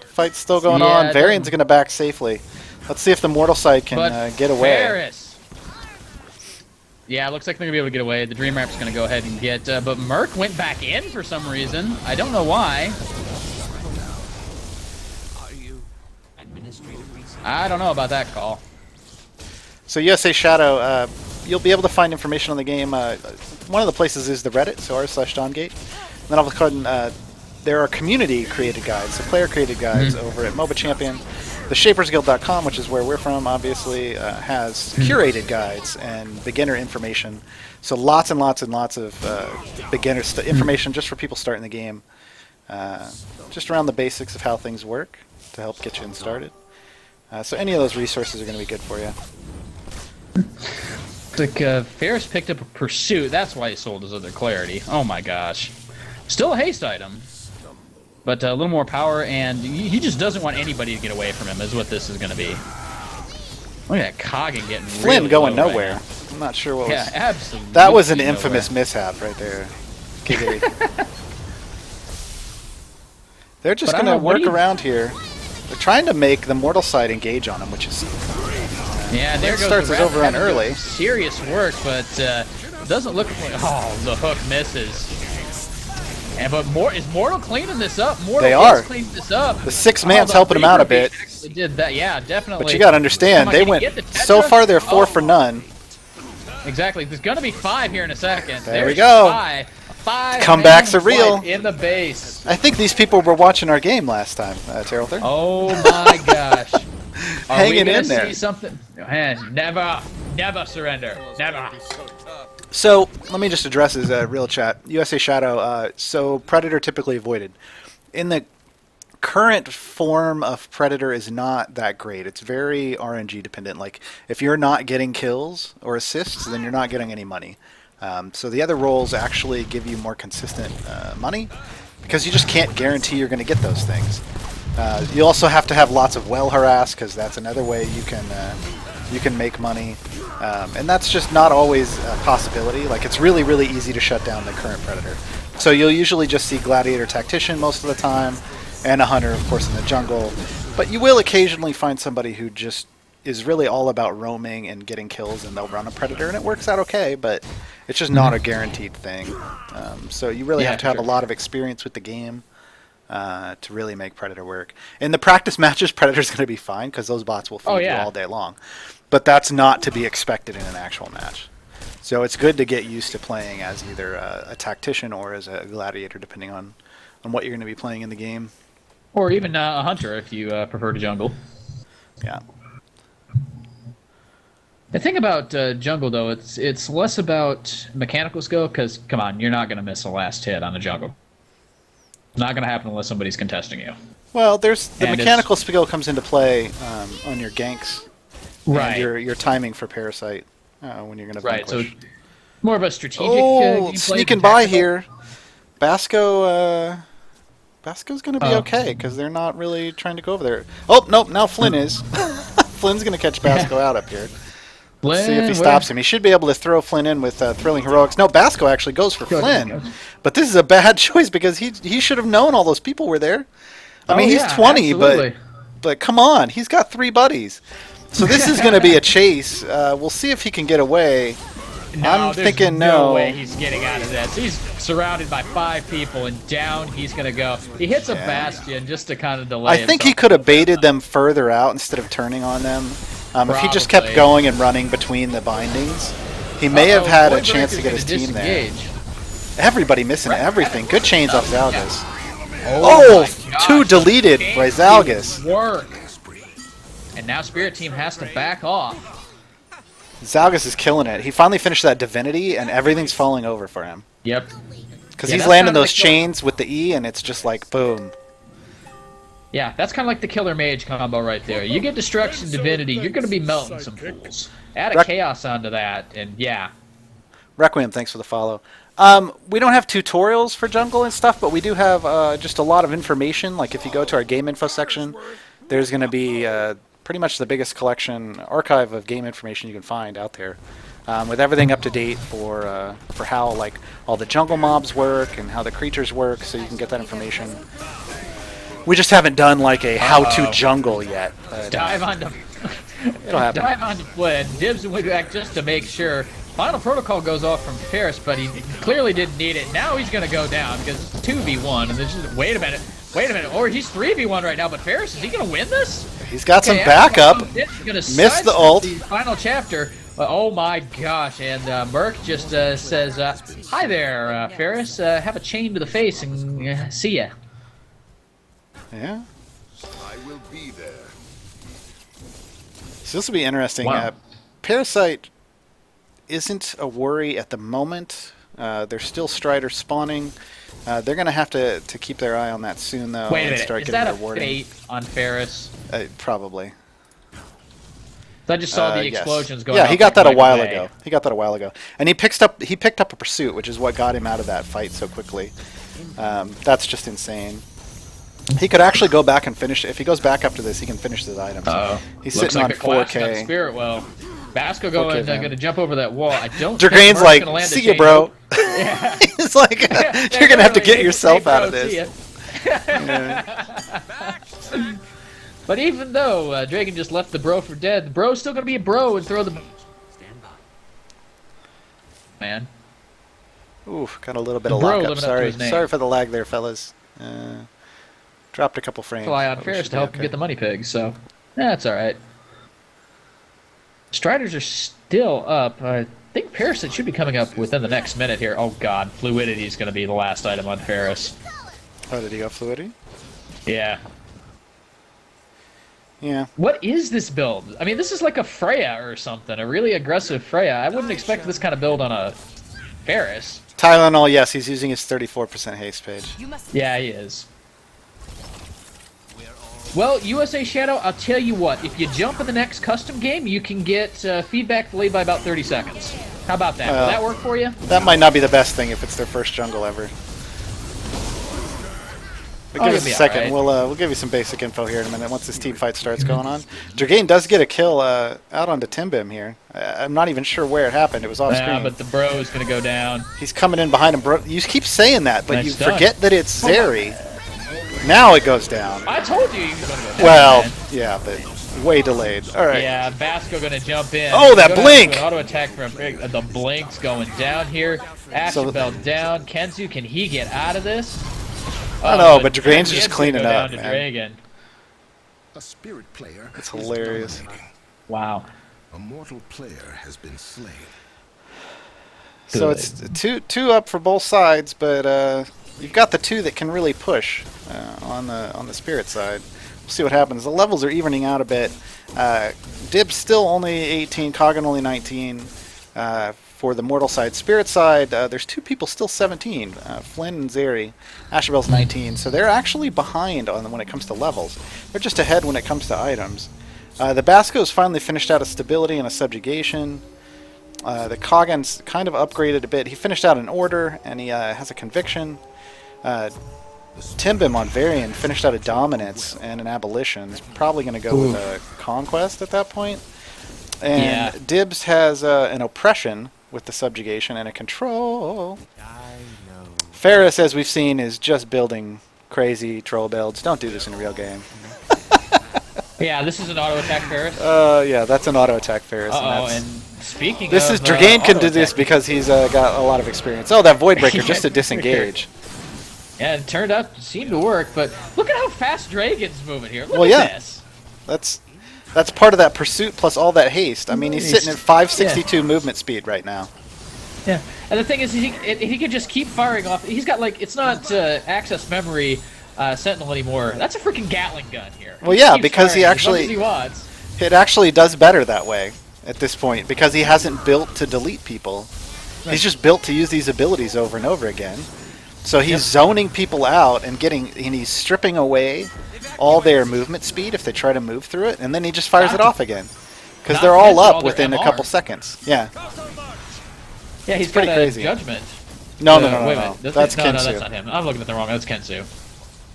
Speaker 2: Fight's still going on. Varian's going to back safely. Let's see if the Mortal Sight can get away.
Speaker 1: Ferris. Yeah, it looks like they're going to be able to get away. The Dream Rap's going to go ahead and get... but Merc went back in for some reason. I don't know why. I don't know about that call.
Speaker 2: So USA Shadow, you'll be able to find information on the game. One of the places is the Reddit, so r/Dongate. And then all of a sudden, there are community-created guides, so player-created guides over at MOBA Champion. The ShapersGuild.com, which is where we're from, obviously, has curated guides and beginner information. So lots and lots and lots of beginner information just for people starting the game. Just around the basics of how things work to help get you started. So any of those resources are going to be good for you.
Speaker 1: Like Ferris picked up a Pursuit. That's why he sold his other Clarity. Oh my gosh. Still a haste item. But a little more power, and he just doesn't want anybody to get away from him, is what this is going to be. Look at that Kogan getting
Speaker 2: Flynn
Speaker 1: really
Speaker 2: going
Speaker 1: low
Speaker 2: nowhere.
Speaker 1: Right
Speaker 2: I'm not sure what was...
Speaker 1: Yeah, absolutely.
Speaker 2: That was an infamous mishap right there. They're just going to work around here. They're trying to make the Mortal Side engage on him, which is...
Speaker 1: Yeah, there goes
Speaker 2: starts his overrun early.
Speaker 1: Serious work, but it doesn't look like... Oh, the hook misses. And but is Mortal cleaning this up?
Speaker 2: They are.
Speaker 1: Cleaning this up.
Speaker 2: The 6-man's helping him out a bit.
Speaker 1: They did that, yeah, definitely.
Speaker 2: But you got to understand, they went... So far, they're 4 for none.
Speaker 1: Exactly. There's going to be 5 here in a second.
Speaker 2: There we go.
Speaker 1: 5
Speaker 2: comebacks are real.
Speaker 1: In the base.
Speaker 2: I think these people were watching our game last time, Terrell.
Speaker 1: Oh my gosh.
Speaker 2: Hanging in there.
Speaker 1: See something? Man, never surrender. Never.
Speaker 2: So, let me just address his real chat. USA Shadow, so Predator typically avoided. In the current form of Predator is not that great. It's very RNG dependent. Like, if you're not getting kills or assists, then you're not getting any money. So the other roles actually give you more consistent money, because you just can't guarantee you're going to get those things. You also have to have lots of well harass, because that's another way you can make money. And that's just not always a possibility. Like, it's really, really easy to shut down the current Predator. So you'll usually just see Gladiator Tactician most of the time, and a hunter, of course, in the jungle. But you will occasionally find somebody who just is really all about roaming and getting kills, and they'll run a predator, and it works out okay, but it's just not a guaranteed thing. So you really have to have a lot of experience with the game to really make predator work. In the practice matches, predator's going to be fine because those bots will feed you all day long. But that's not to be expected in an actual match. So it's good to get used to playing as either a tactician or as a gladiator, depending on what you're going to be playing in the game.
Speaker 1: Or even a hunter if you prefer to jungle.
Speaker 2: Yeah.
Speaker 1: The thing about jungle, though, it's less about mechanical skill, because, come on, you're not going to miss the last hit on a jungle. It's not going to happen unless somebody's contesting you.
Speaker 2: Well, the mechanical skill comes into play on your ganks.
Speaker 1: Right.
Speaker 2: And your timing for Parasite when you're going to vanquish.
Speaker 1: Right, so more of a strategic
Speaker 2: gameplay. Sneaking by
Speaker 1: tactical.
Speaker 2: here. Basco's going to be okay, because they're not really trying to go over there. Oh, nope, now Flynn is. Flynn's going to catch Basco out up here. Let's see if he stops him. He should be able to throw Flynn in with Thrilling Heroics. No, Basco actually goes for Flynn. But this is a bad choice because he should have known all those people were there. I mean, he's 20, but come on. He's got 3 buddies. So this is going to be a chase. We'll see if he can get away. I'm thinking
Speaker 1: no way he's getting out of this. He's surrounded by 5 people, and down he's going to go. He hits a bastion just to kind of delay
Speaker 2: I think he could have baited them further out instead of turning on them. If he just kept going and running between the bindings, he may have had a chance to get his team there. Everybody missing everything. Good chains off Zalgas. Oh, 2 deleted by Zalgas.
Speaker 1: Work. And now Spirit Team has to back off.
Speaker 2: Zalgas is killing it. He finally finished that Divinity, and everything's falling over for him.
Speaker 1: Yep.
Speaker 2: Because he's landing those chains with the E, and it's just like, boom.
Speaker 1: Yeah, that's kind of like the Killer Mage combo right there. You get Destruction Divinity, you're going to be melting some fools. Add a Chaos onto that, and yeah.
Speaker 2: Requiem, thanks for the follow. We don't have tutorials for jungle and stuff, but we do have just a lot of information. Like if you go to our game info section, there's going to be pretty much the biggest archive of game information you can find out there, with everything up to date for how like all the jungle mobs work and how the creatures work, so you can get that information. We just haven't done like a how-to jungle yet.
Speaker 1: Dive onto
Speaker 2: it'll happen.
Speaker 1: Dive onto Flynn. Dibs went back just to make sure. Final protocol goes off from Ferris, but he clearly didn't need it. Now he's going to go down because it's 2v1. And there's just, wait a minute. Or he's 3v1 right now, but Ferris, is he going to win this?
Speaker 2: He's got some backup. Missed the ult.
Speaker 1: The final chapter. Oh my gosh. And Merc just says, hi there, Ferris. Have a chain to the face and see ya.
Speaker 2: Yeah.
Speaker 3: I will be there.
Speaker 2: So this will be interesting.
Speaker 1: Wow.
Speaker 2: Parasite isn't a worry at the moment. There's still Strider spawning. They're going to have to keep their eye on that soon, though.
Speaker 1: Wait a minute.
Speaker 2: Start
Speaker 1: Is that a
Speaker 2: rewarding.
Speaker 1: fate on Ferris?
Speaker 2: Probably.
Speaker 1: I just saw the explosions going.
Speaker 2: Yeah, he
Speaker 1: off
Speaker 2: got that a
Speaker 1: right
Speaker 2: while
Speaker 1: away.
Speaker 2: ago. He got that a while ago, and he picked up a pursuit, which is what got him out of that fight so quickly. That's just insane. He could actually go back and finish. If he goes back after this, he can finish his items. He's
Speaker 1: Looks
Speaker 2: sitting
Speaker 1: like
Speaker 2: on
Speaker 1: the
Speaker 2: 4K.
Speaker 1: Spirit well. Basco going to jump over that wall. I don't.
Speaker 2: Dragain's like, see ya, bro.
Speaker 1: Yeah.
Speaker 2: He's like, you're gonna have to get yourself out of this.
Speaker 1: But even though Dragon just left the bro for dead, the bro's still gonna be a bro and throw the. Man.
Speaker 2: Oof, got a little bit of lockup. Sorry for the lag there, fellas. Dropped a couple frames.
Speaker 1: Fly on Ferris to help him get the money pig, so that's all right. Striders are still up. I think Parasite should be coming up within the next minute here. Oh god, Fluidity is going to be the last item on Ferris.
Speaker 2: Oh, did he go Fluidity?
Speaker 1: Yeah.
Speaker 2: Yeah.
Speaker 1: What is this build? I mean, this is like a Freya or something, a really aggressive Freya. I wouldn't expect this kind of build on a Ferris.
Speaker 2: Tylenol, yes, he's using his 34% haste page.
Speaker 1: Yeah, he is. Well, USA Shadow, I'll tell you what. If you jump in the next custom game, you can get feedback delayed by about 30 seconds. How about that? Will that work for you?
Speaker 2: That might not be the best thing if it's their first jungle ever. But give us a second. Right. We'll give you some basic info here in a minute once this team fight starts going on. Dragain does get a kill out onto Timbim here. I'm not even sure where it happened. It was off screen.
Speaker 1: But the bro is going to go down.
Speaker 2: He's coming in behind him. Bro, you keep saying that, but you forget that it's Zeri. Now it goes down.
Speaker 1: I told you he was going to go down.
Speaker 2: Well,
Speaker 1: man.
Speaker 2: yeah, but way delayed. All right.
Speaker 1: Yeah, Vasco going to jump in.
Speaker 2: Oh, that
Speaker 1: Gonna
Speaker 2: blink!
Speaker 1: have to do an auto attack from the blink's going down here. Ashenveld down. Kenzu, can he get out of this?
Speaker 2: I don't know, but Dragon's just cleaning up, man.
Speaker 1: Dragon.
Speaker 3: A spirit player.
Speaker 2: It's hilarious.
Speaker 1: Wow.
Speaker 3: A mortal player has been slain.
Speaker 2: So it's two up for both sides, but you've got the two that can really push on the spirit side. We'll see what happens. The levels are evening out a bit. Dib's still only 18, Kogan only 19. For the mortal side, spirit side, there's two people still 17, Flynn and Zeri. Ashabel's 19, so they're actually behind on when it comes to levels. They're just ahead when it comes to items. The Basco's finally finished out a stability and a subjugation. The Kogan's kind of upgraded a bit. He finished out an order, and he has a conviction. Timbim on Varian finished out a dominance and an abolition. He's probably going to go with a conquest at that point. And Dibs has an oppression with the subjugation and a control. Ferris, as we've seen, is just building crazy troll builds. Don't do this in a real game.
Speaker 1: Yeah, this is an auto attack Ferris.
Speaker 2: Yeah, that's an auto attack Ferris.
Speaker 1: And speaking
Speaker 2: this
Speaker 1: of...
Speaker 2: is Dragain can do this because he's got a lot of experience. Oh, that Voidbreaker just to disengage.
Speaker 1: Yeah, it turned out to seem to work, but look at how fast Dragon's moving here. Look at this.
Speaker 2: That's part of that pursuit plus all that haste. I mean, he's sitting at 562 movement speed right now.
Speaker 1: Yeah, and the thing is, he could just keep firing off. He's got, like, it's not access memory Sentinel anymore. That's a freaking Gatling gun here.
Speaker 2: Well, yeah, because he actually...
Speaker 1: As much as he wants.
Speaker 2: It actually does better that way at this point, because he hasn't built to delete people. Right. He's just built to use these abilities over and over again. So he's zoning people out and he's stripping away all their movement speed if they try to move through it, and then he just fires it off again. Because they're all up within a couple seconds. Yeah.
Speaker 1: Yeah, he's
Speaker 2: pretty
Speaker 1: got
Speaker 2: crazy.
Speaker 1: a judgment.
Speaker 2: No.
Speaker 1: No,
Speaker 2: That's Kensu.
Speaker 1: that's not him. I'm looking at the wrong. That's Kensu.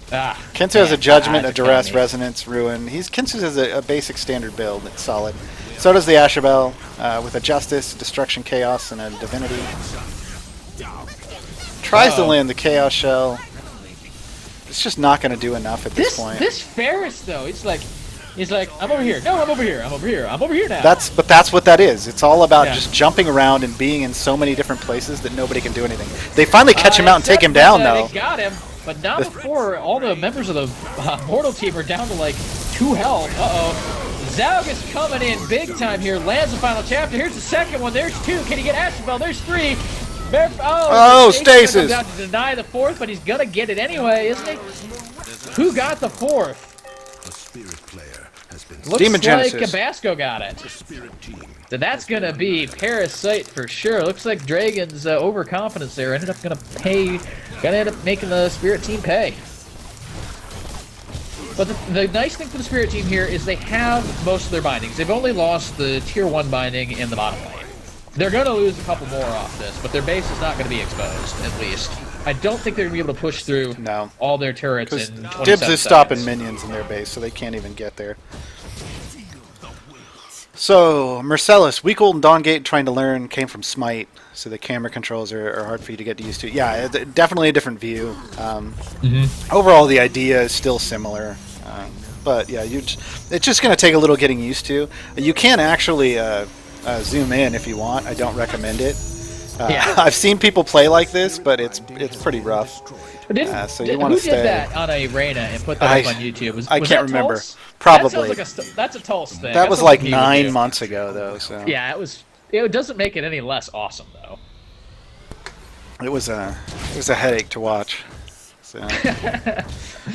Speaker 2: Kensu has a judgment, a duress, resonance, ruin. Kensu has a basic standard build. It's solid. So does the Ashabel with a justice, destruction, chaos, and a divinity. Tries to land the chaos shell. It's just not going to do enough at this point.
Speaker 1: This Ferris though, he's like, I'm over here. No, I'm over here. I'm over here. I'm over here now.
Speaker 2: But that's what that is. It's all about just jumping around and being in so many different places that nobody can do anything. They finally catch him out and take him down, though.
Speaker 1: They got him, but not before all the members of the Mortal team are down to like 2 health. Zaug is coming in big time here. Lands the final chapter. Here's the second one. There's 2. Can he get Ashabel? There's 3.
Speaker 2: Stasis!
Speaker 1: About to deny the 4th, but he's gonna get it anyway, isn't he? Who got the 4th?
Speaker 3: A spirit player has been
Speaker 1: Looks
Speaker 2: Demon
Speaker 1: like
Speaker 2: Genesis.
Speaker 1: Tabasco got it.
Speaker 3: spirit team.
Speaker 1: So that's gonna be Parasite for sure. Looks like Dragon's overconfidence there ended up gonna end up making the Spirit team pay. But the nice thing for the Spirit team here is they have most of their bindings. They've only lost the Tier 1 binding in the bottom lane. They're going to lose a couple more off this, but their base is not going to be exposed, at least. I don't think they're going to be able to push through all their turrets in 27
Speaker 2: Dibs is stopping
Speaker 1: seconds.
Speaker 2: minions in their base, so they can't even get there. So, Marcellus, Weak Old and Dawngate trying to learn came from Smite, so the camera controls are hard for you to get used to. Yeah, definitely a different view. Overall, the idea is still similar. But yeah, it's just going to take a little getting used to. You can actually zoom in if you want. I don't recommend it. I've seen people play like this, but it's pretty rough. So you want to stay.
Speaker 1: Who did that on a Arena and put that up on YouTube? Was
Speaker 2: I can't
Speaker 1: that
Speaker 2: remember.
Speaker 1: Tulse?
Speaker 2: Probably.
Speaker 1: That sounds like that's a Tulse thing.
Speaker 2: That was like 9 months ago, though. So
Speaker 1: yeah, it was. It doesn't make it any less awesome, though.
Speaker 2: It was a headache to watch. So.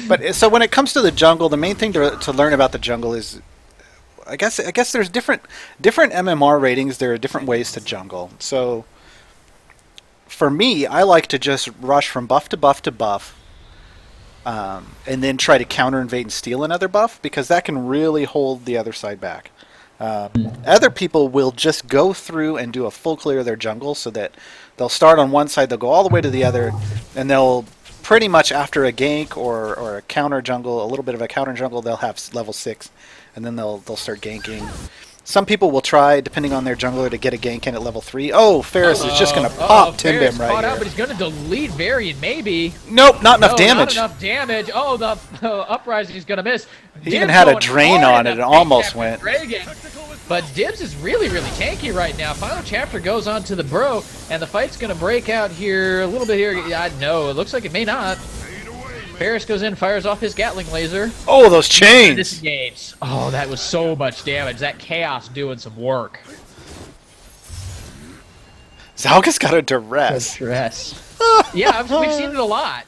Speaker 2: But so when it comes to the jungle, the main thing to learn about the jungle is, I guess there's different MMR ratings. There are different ways to jungle. So for me, I like to just rush from buff to buff to buff, and then try to counter invade and steal another buff, because that can really hold the other side back. Other people will just go through and do a full clear of their jungle, so that they'll start on one side, they'll go all the way to the other, and they'll pretty much after a gank or a counter jungle, a little bit of a counter jungle, they'll have level 6, and then they'll start ganking. Some people will try, depending on their jungler, to get a gank in at level 3. Oh, Ferris is just going to pop
Speaker 1: Ferris
Speaker 2: Timbim right
Speaker 1: caught
Speaker 2: here.
Speaker 1: out, but he's going to delete Varian, maybe.
Speaker 2: Nope, not enough damage.
Speaker 1: Not enough damage. Oh, the Uprising is going to miss.
Speaker 2: He even had a drain on it and almost went.
Speaker 1: Dragon. But Dibs is really, really tanky right now. Final chapter goes on to the bro, and the fight's going to break out here a little bit here. No, it looks like it may not. Ferris goes in, fires off his Gatling laser.
Speaker 2: Oh, those chains!
Speaker 1: Disengage. Oh, that was so much damage. That Chaos doing some work.
Speaker 2: Zalgus got a duress.
Speaker 1: Yeah, we've seen it a lot.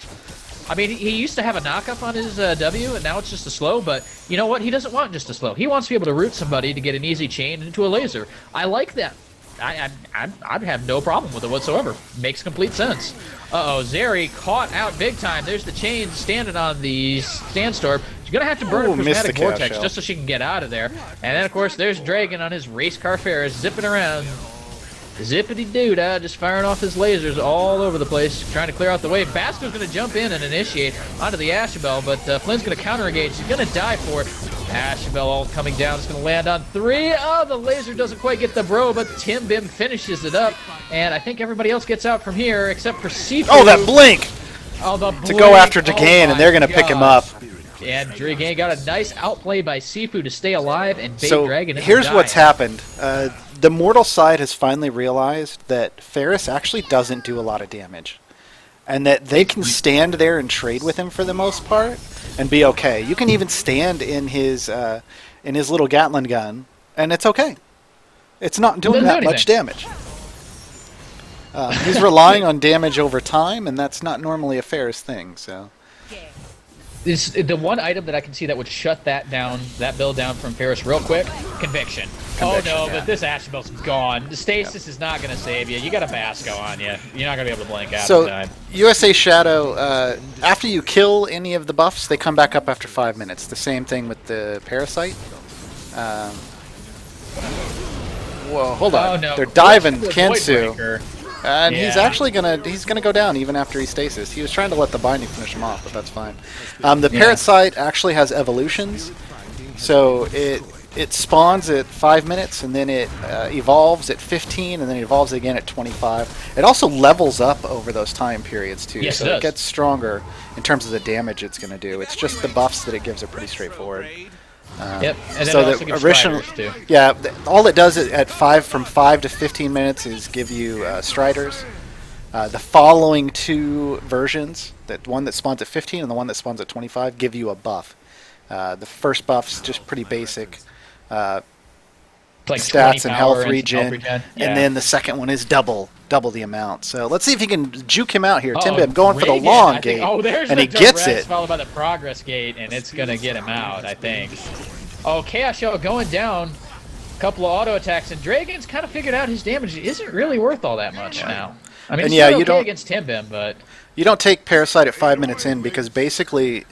Speaker 1: I mean, he used to have a knockup on his W, and now it's just a slow, but you know what? He doesn't want just a slow. He wants to be able to root somebody to get an easy chain into a laser. I like that. I'd have no problem with it whatsoever. Makes complete sense. Uh-oh, Zeri caught out big time. There's the chain standing on the sandstorm. She's going to have to burn a prismatic vortex just so she can get out of there. And then, of course, there's Dragon on his race car Ferris zipping around. Zippity-doo-dah, just firing off his lasers all over the place, trying to clear out the way. Basco's going to jump in and initiate onto the Ashabel, but Flynn's going to counter-engage. He's going to die for it. Ashabel all coming down. It's going to land on 3. Oh, the laser doesn't quite get the bro, but Timbim finishes it up. And I think everybody else gets out from here, except for Sifu.
Speaker 2: Oh, that blink!
Speaker 1: Oh, the blink.
Speaker 2: To go after Dragain, and they're going to pick him up.
Speaker 1: And Dragain got a nice outplay by Sifu to stay alive and bait
Speaker 2: So
Speaker 1: Dragon into
Speaker 2: here's
Speaker 1: dying.
Speaker 2: what's happened. The Mortal side has finally realized that Ferris actually doesn't do a lot of damage. And that they can stand there and trade with him for the most part and be okay. You can even stand in his little Gatling gun, and it's okay. It's not doing that much damage. He's relying on damage over time, and that's not normally a Ferris thing. So.
Speaker 1: Is the one item that I can see that would shut that build down from Ferris real quick? Conviction. Oh no,
Speaker 2: yeah.
Speaker 1: but this Ashabel's gone. The stasis is not going to save you. You got a Basco on you. You're not going to be able to blink out in time.
Speaker 2: USA Shadow, after you kill any of the buffs, they come back up after 5 minutes. The same thing with the Parasite. Whoa, hold on.
Speaker 1: Oh, no.
Speaker 2: They're diving
Speaker 1: Void
Speaker 2: Kensu.
Speaker 1: Breaker.
Speaker 2: And
Speaker 1: Yeah.
Speaker 2: he's actually gonna go down even after he stasis. He was trying to let the binding finish him off, but that's fine. The Parasite actually has evolutions, so it spawns at 5 minutes, and then it evolves at 15, and then it evolves again at 25. It also levels up over those time periods too,
Speaker 1: Yes,
Speaker 2: so
Speaker 1: it does.
Speaker 2: it gets stronger in terms of the damage it's going to do. It's just the buffs that it gives are pretty straightforward.
Speaker 1: Yep, and then
Speaker 2: So
Speaker 1: it also
Speaker 2: the
Speaker 1: gives
Speaker 2: original,
Speaker 1: Striders, too.
Speaker 2: yeah, all it does at from 5 to 15 minutes is give you Striders. The following 2 versions, that one that spawns at 15 and the one that spawns at 25, give you a buff. The first buff's just pretty basic.
Speaker 1: Like
Speaker 2: Stats
Speaker 1: 20
Speaker 2: and
Speaker 1: power
Speaker 2: health regen,
Speaker 1: Yeah.
Speaker 2: and then the second one is double the amount. So let's see if he can juke him out here.
Speaker 1: Uh-oh,
Speaker 2: Timbim going for the
Speaker 1: Dragon,
Speaker 2: long
Speaker 1: I think-
Speaker 2: gate,
Speaker 1: Oh, there's
Speaker 2: and
Speaker 1: the
Speaker 2: he gets
Speaker 1: duress
Speaker 2: it.
Speaker 1: followed by the progress gate, and it's gonna get him out, I think. Oh, Chaos Shell going down. Couple of auto attacks, and Dragon's kind of figured out his damage isn't really worth all that much now. I mean,
Speaker 2: And
Speaker 1: it's
Speaker 2: yeah,
Speaker 1: still
Speaker 2: you
Speaker 1: okay
Speaker 2: don't-
Speaker 1: against Timbim, but
Speaker 2: You don't take Parasite at 5 minutes in because basically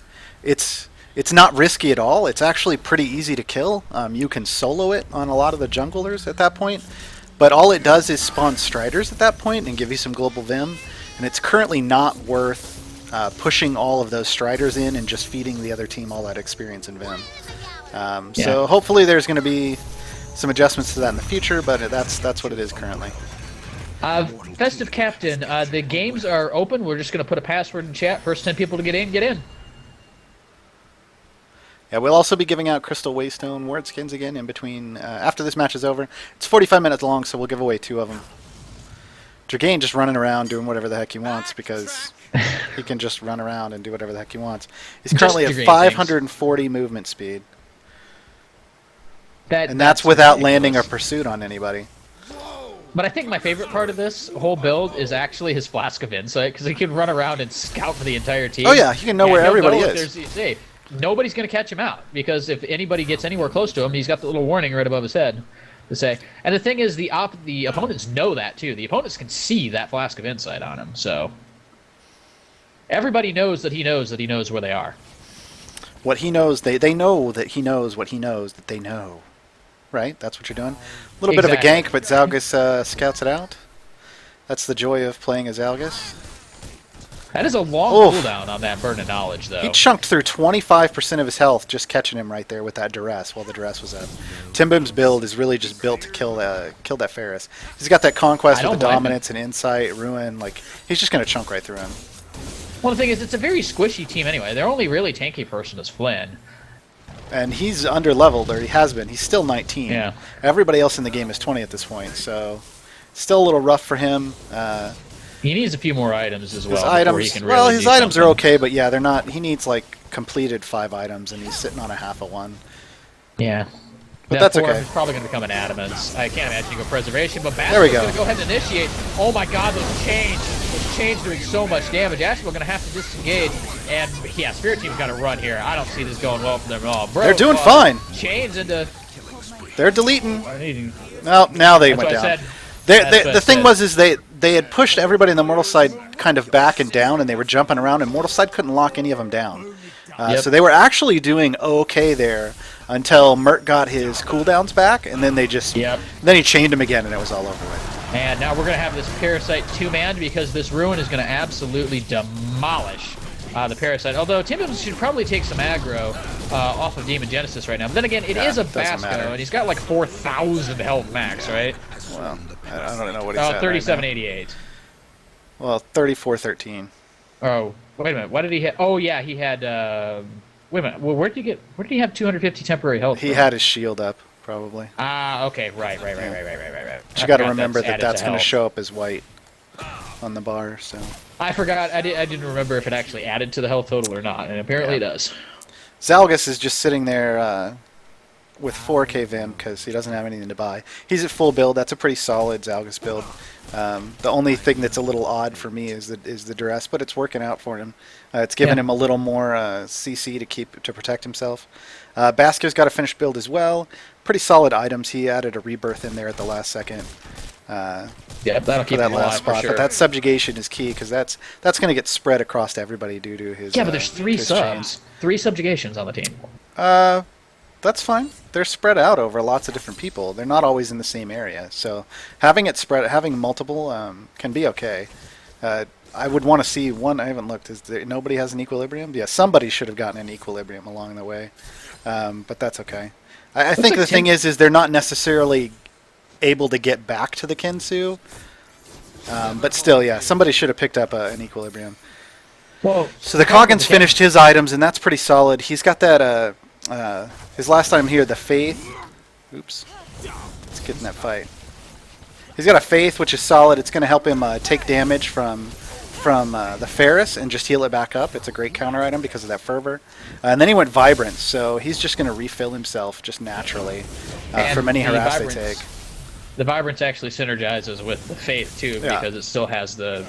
Speaker 2: it's not risky at all. It's actually pretty easy to kill. You can solo it on a lot of the junglers at that point, but all it does is spawn Striders at that point and give you some global Vim, and it's currently not worth pushing all of those Striders in and just feeding the other team all that experience and Vim. So hopefully there's going to be some adjustments to that in the future, but that's what it is currently.
Speaker 1: Festive Captain, the games are open. We're just going to put a password in chat. First 10 people to get in, get in.
Speaker 2: Yeah, we'll also be giving out Crystal Waystone Ward skins again in between, after this match is over. It's 45 minutes long, so we'll give away 2 of them. Dragain just running around doing whatever the heck he wants because he can just run around and do whatever the heck he wants. He's currently at
Speaker 1: Dragain
Speaker 2: 540 movement speed, and that's without landing a pursuit on anybody.
Speaker 1: But I think my favorite part of this whole build is actually his Flask of Insight, because he can run around and scout for the entire team.
Speaker 2: Oh yeah, he can know where
Speaker 1: he'll
Speaker 2: everybody
Speaker 1: know if
Speaker 2: is.
Speaker 1: there's safe. Nobody's going to catch him out, because if anybody gets anywhere close to him, he's got the little warning right above his head to say. And the thing is, the opponents know that too. The opponents can see that Flask of Insight on him, so everybody knows that he knows where they are.
Speaker 2: What he knows, they know that he knows what he knows that they know. Right? That's what you're doing? A little bit of a gank, but Zalgus scouts it out. That's the joy of playing as Zalgus.
Speaker 1: That is a long
Speaker 2: Oof.
Speaker 1: cooldown on that Burn of Knowledge, though.
Speaker 2: He chunked through 25% of his health just catching him right there with that duress while the duress was up. Timbim's build is really just built to kill that Ferris. He's got that conquest with the dominance and insight, ruin. Like he's just gonna chunk right through him.
Speaker 1: Well, the thing is, it's a very squishy team anyway. Their only really tanky person is Flynn.
Speaker 2: And he's under leveled, or he has been. He's still 19.
Speaker 1: Yeah.
Speaker 2: Everybody else in the game is 20 at this point, so still a little rough for him.
Speaker 1: He needs a few more items as well.
Speaker 2: His
Speaker 1: before
Speaker 2: items,
Speaker 1: he can really
Speaker 2: his
Speaker 1: do
Speaker 2: items are
Speaker 1: something.
Speaker 2: okay, but yeah, they're not. He needs like completed 5 items, and he's sitting on a half of one.
Speaker 1: Yeah.
Speaker 2: But
Speaker 1: That
Speaker 2: that's
Speaker 1: form
Speaker 2: okay.
Speaker 1: is probably going to become an adamance. I can't imagine you go preservation, but
Speaker 2: There we
Speaker 1: Basco's
Speaker 2: go.
Speaker 1: going to go ahead and initiate. Oh my god, those chains doing so much damage. Actually, we're going to have to disengage, and yeah, Spirit Team's got to run here. I don't see this going well for them at all. Bro,
Speaker 2: They're doing fine.
Speaker 1: Chains into...
Speaker 2: They're deleting.
Speaker 1: Needing...
Speaker 2: No, now they
Speaker 1: That's
Speaker 2: went
Speaker 1: what I
Speaker 2: down.
Speaker 1: said.
Speaker 2: The thing was they had pushed everybody in the mortal side kind of back and down, and they were jumping around, and mortal side couldn't lock any of them down.
Speaker 1: Yep.
Speaker 2: So they were actually doing okay there until Mert got his cooldowns back, and then they just then he chained him again, and it was all over with.
Speaker 1: And now we're going to have this Parasite 2-man because this Ruin is going to absolutely demolish the Parasite. Although Timbim should probably take some aggro off of Demon Genesis right now. But then again, it is a
Speaker 2: doesn't matter.
Speaker 1: Basco, and he's got like 4,000 health max, right?
Speaker 2: Well, I don't know what he's
Speaker 1: Oh,
Speaker 2: at
Speaker 1: 3788.
Speaker 2: Well, 34-13.
Speaker 1: Oh, wait a minute. What did he hit? Oh, yeah, he had... wait a minute. Well, where did he have 250 temporary health
Speaker 2: He
Speaker 1: from?
Speaker 2: had his shield up, probably.
Speaker 1: Ah, okay. Right.
Speaker 2: But you got to remember that's going to show up as white on the bar. So
Speaker 1: I forgot. I didn't remember if it actually added to the health total or not, and apparently it does.
Speaker 2: Zalgus is just sitting there with 4K Vim because he doesn't have anything to buy. He's at full build. That's a pretty solid Zalgus build. The only thing that's a little odd for me is the duress, but it's working out for him. It's giving him a little more CC to protect himself. Basco's got a finished build as well. Pretty solid items. He added a rebirth in there at the last second.
Speaker 1: Yeah, that'll keep
Speaker 2: that
Speaker 1: him
Speaker 2: last
Speaker 1: alive
Speaker 2: spot.
Speaker 1: for sure.
Speaker 2: But that subjugation is key because that's going to get spread across to everybody due to his.
Speaker 1: Yeah, but there's 3
Speaker 2: his
Speaker 1: subs,
Speaker 2: chains.
Speaker 1: 3 subjugations on the team.
Speaker 2: That's fine. They're spread out over lots of different people. They're not always in the same area, so having multiple can be okay. I would want to see one. I haven't looked. Nobody has an equilibrium? Yeah, somebody should have gotten an equilibrium along the way, but that's okay. I think the thing is they're not necessarily able to get back to the Kensu, but still, yeah, somebody should have picked up an equilibrium.
Speaker 1: Well,
Speaker 2: So the Coggins finished his items, and that's pretty solid. He's got that. His last item here, the Faith. Oops. Let's get in that fight. He's got a Faith, which is solid. It's going to help him take damage from the Ferris and just heal it back up. It's a great counter item because of that Fervor. And then he went Vibrance, so he's just going to refill himself just naturally from any
Speaker 1: the
Speaker 2: harass they
Speaker 1: Vibrance-
Speaker 2: take.
Speaker 1: The Vibrance actually synergizes with the Faith, too,
Speaker 2: Yeah.
Speaker 1: because it still has the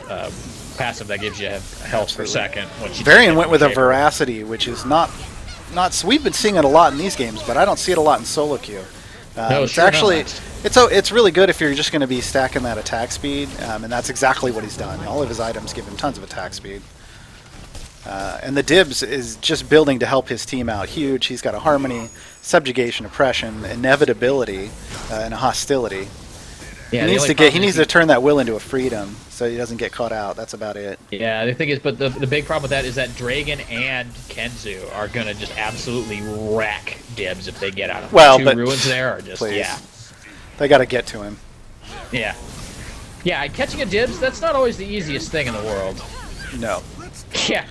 Speaker 1: passive that gives you health per second. Once you
Speaker 2: Varian
Speaker 1: take
Speaker 2: went with a
Speaker 1: Shaper.
Speaker 2: Veracity, which is not. We've been seeing it a lot in these games, but I don't see it a lot in solo queue.
Speaker 1: No,
Speaker 2: It's
Speaker 1: sure
Speaker 2: actually
Speaker 1: not.
Speaker 2: it's really good if you're just going to be stacking that attack speed, and that's exactly what he's done. All of his items give him tons of attack speed. And the Dibs is just building to help his team out huge. He's got a Harmony, Subjugation, Oppression, Inevitability, and a Hostility.
Speaker 1: Yeah,
Speaker 2: he
Speaker 1: the only
Speaker 2: needs
Speaker 1: problem is
Speaker 2: to turn that will into a freedom, so he doesn't get caught out. That's about it.
Speaker 1: Yeah, the thing is, but the big problem with that is that Dragon and Kenzu are going to just absolutely wreck Dibs if they get out of
Speaker 2: Well,
Speaker 1: 2
Speaker 2: but
Speaker 1: ruins there are just,
Speaker 2: please.
Speaker 1: yeah.
Speaker 2: They got to get to him.
Speaker 1: Yeah. Yeah, catching a Dibs, that's not always the easiest thing in the world.
Speaker 2: No.
Speaker 1: Yeah.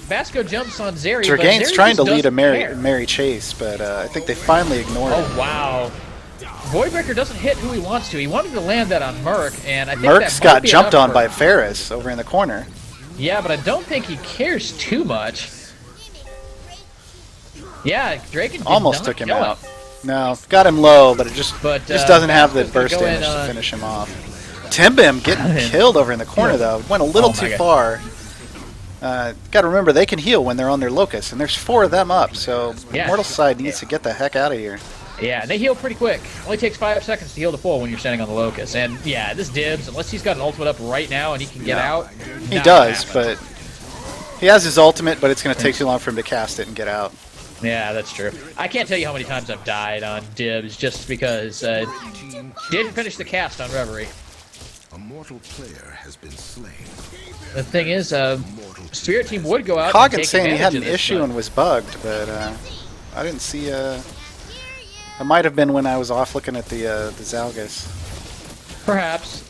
Speaker 1: Basco jumps on Zeri,
Speaker 2: Dragan's
Speaker 1: but Zeri
Speaker 2: trying to
Speaker 1: just
Speaker 2: lead a
Speaker 1: doesn't care.
Speaker 2: Mary Chase, but I think they finally ignored him.
Speaker 1: Oh, wow. Voidbreaker doesn't hit who he wants to. He wanted to land that on Merc, and I think
Speaker 2: Merc's
Speaker 1: that might
Speaker 2: got
Speaker 1: be
Speaker 2: jumped
Speaker 1: enough
Speaker 2: on
Speaker 1: for-
Speaker 2: by Ferris over in the corner.
Speaker 1: Yeah, but I don't think he cares too much. Yeah, Draken did
Speaker 2: Almost
Speaker 1: not
Speaker 2: took him
Speaker 1: kill
Speaker 2: out. No, got him low, but it just
Speaker 1: But,
Speaker 2: doesn't have the
Speaker 1: Basco's gonna
Speaker 2: burst
Speaker 1: go in,
Speaker 2: damage to finish him off. Timbim getting killed over in the corner, though. Went a little
Speaker 1: Oh my
Speaker 2: too
Speaker 1: God.
Speaker 2: far. Got to remember, they can heal when they're on their locus, and there's 4 of them up, so
Speaker 1: Yeah.
Speaker 2: Mortal Side needs to get the heck out of here.
Speaker 1: Yeah, and they heal pretty quick. Only takes 5 seconds to heal the full when you're standing on the Locust. And yeah, this Dibs, unless he's got an ultimate up right now and he can get out.
Speaker 2: He
Speaker 1: not
Speaker 2: does,
Speaker 1: gonna happen.
Speaker 2: but he has his ultimate, but it's going to take too long for him to cast it and get out.
Speaker 1: Yeah, that's true. I can't tell you how many times I've died on Dibs just because didn't finish the cast on Reverie.
Speaker 3: A mortal player has been slain.
Speaker 1: The thing is,
Speaker 3: Mortal
Speaker 1: Spirit Team would go out.
Speaker 2: Coggan's
Speaker 1: and take
Speaker 2: saying he had
Speaker 1: advantage
Speaker 2: an
Speaker 1: of this,
Speaker 2: issue
Speaker 1: but
Speaker 2: and was bugged, but I didn't see. It might have been when I was off looking at the Zalgus.
Speaker 1: perhaps.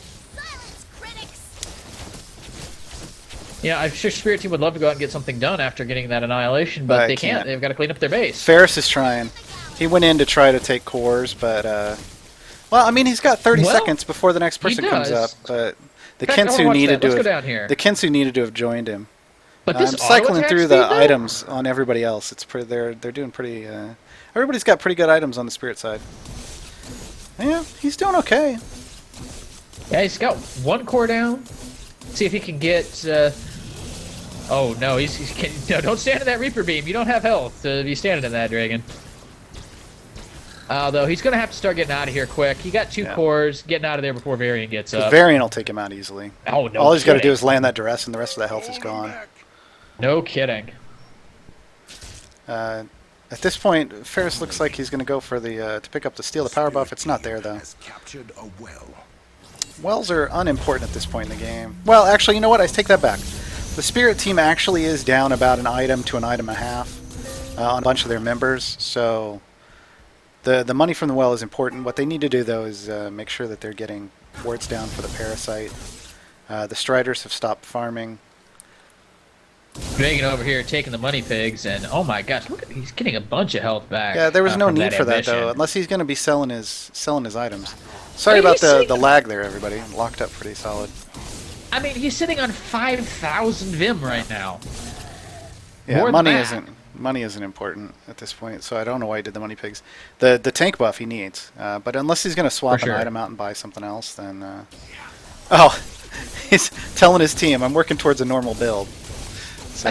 Speaker 1: Yeah, I'm sure Spirit Team would love to go out and get something done after getting that annihilation, but they can't. They've got to clean up their base.
Speaker 2: Ferris is trying. He went in to try to take cores, but well, I mean, he's got 30 seconds before the next person comes up. But the Kinsu needed to. The Kinsu needed to have joined him.
Speaker 1: But this
Speaker 2: I'm cycling through the
Speaker 1: speed,
Speaker 2: items on everybody else. It's pretty. They're doing pretty. Everybody's got pretty good items on the Spirit side. Yeah, he's doing okay.
Speaker 1: Yeah, he's got one core down. See if he can get. Oh no, no! Don't stand in that Reaper beam. You don't have health to be standing in that, Dragon. Though he's gonna have to start getting out of here quick. He got two cores, getting out of there before Varian gets up.
Speaker 2: Varian will take him out easily.
Speaker 1: Oh no!
Speaker 2: All he's got to do is land that duress, and the rest of the health is gone.
Speaker 1: No kidding.
Speaker 2: At this point, Ferris looks like he's going to go for the to pick up the steal the power buff. It's not there though. Wells are unimportant at this point in the game. Well, actually, you know what? I take that back. The Spirit Team actually is down about an item to an item and a half on a bunch of their members, so the money from the well is important. What they need to do though is make sure that they're getting wards down for the parasite. The Striders have stopped farming.
Speaker 1: Dragon over here taking the money pigs, and oh my gosh, look at he's getting a bunch of health back.
Speaker 2: Yeah, there was no need for that though, unless he's going to be selling his items. Sorry about the lag there, everybody. I'm locked up pretty solid.
Speaker 1: I mean, he's sitting on 5,000 Vim right now.
Speaker 2: Yeah, money isn't important at this point, so I don't know why he did the money pigs. The tank buff he needs, but unless he's going to swap an item out and buy something else, then oh, he's telling his team, I'm working towards a normal build. So,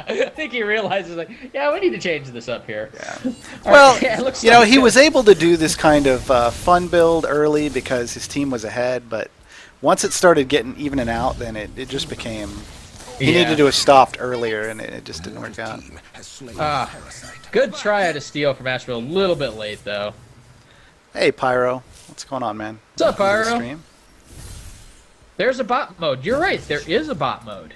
Speaker 1: I think he realizes, like, yeah, we need to change this up here.
Speaker 2: Yeah. Well,
Speaker 1: right,
Speaker 2: you know, he was able to do this kind of fun build early because his team was ahead, but once it started getting even and out, then it just became... He needed to have stopped earlier, and it just didn't work out.
Speaker 1: Good try at a steal from Asheville. A little bit late, though.
Speaker 2: Hey, Pyro. What's going on, man?
Speaker 1: What's up, Pyro? There's a bot mode. You're right. There is a bot mode.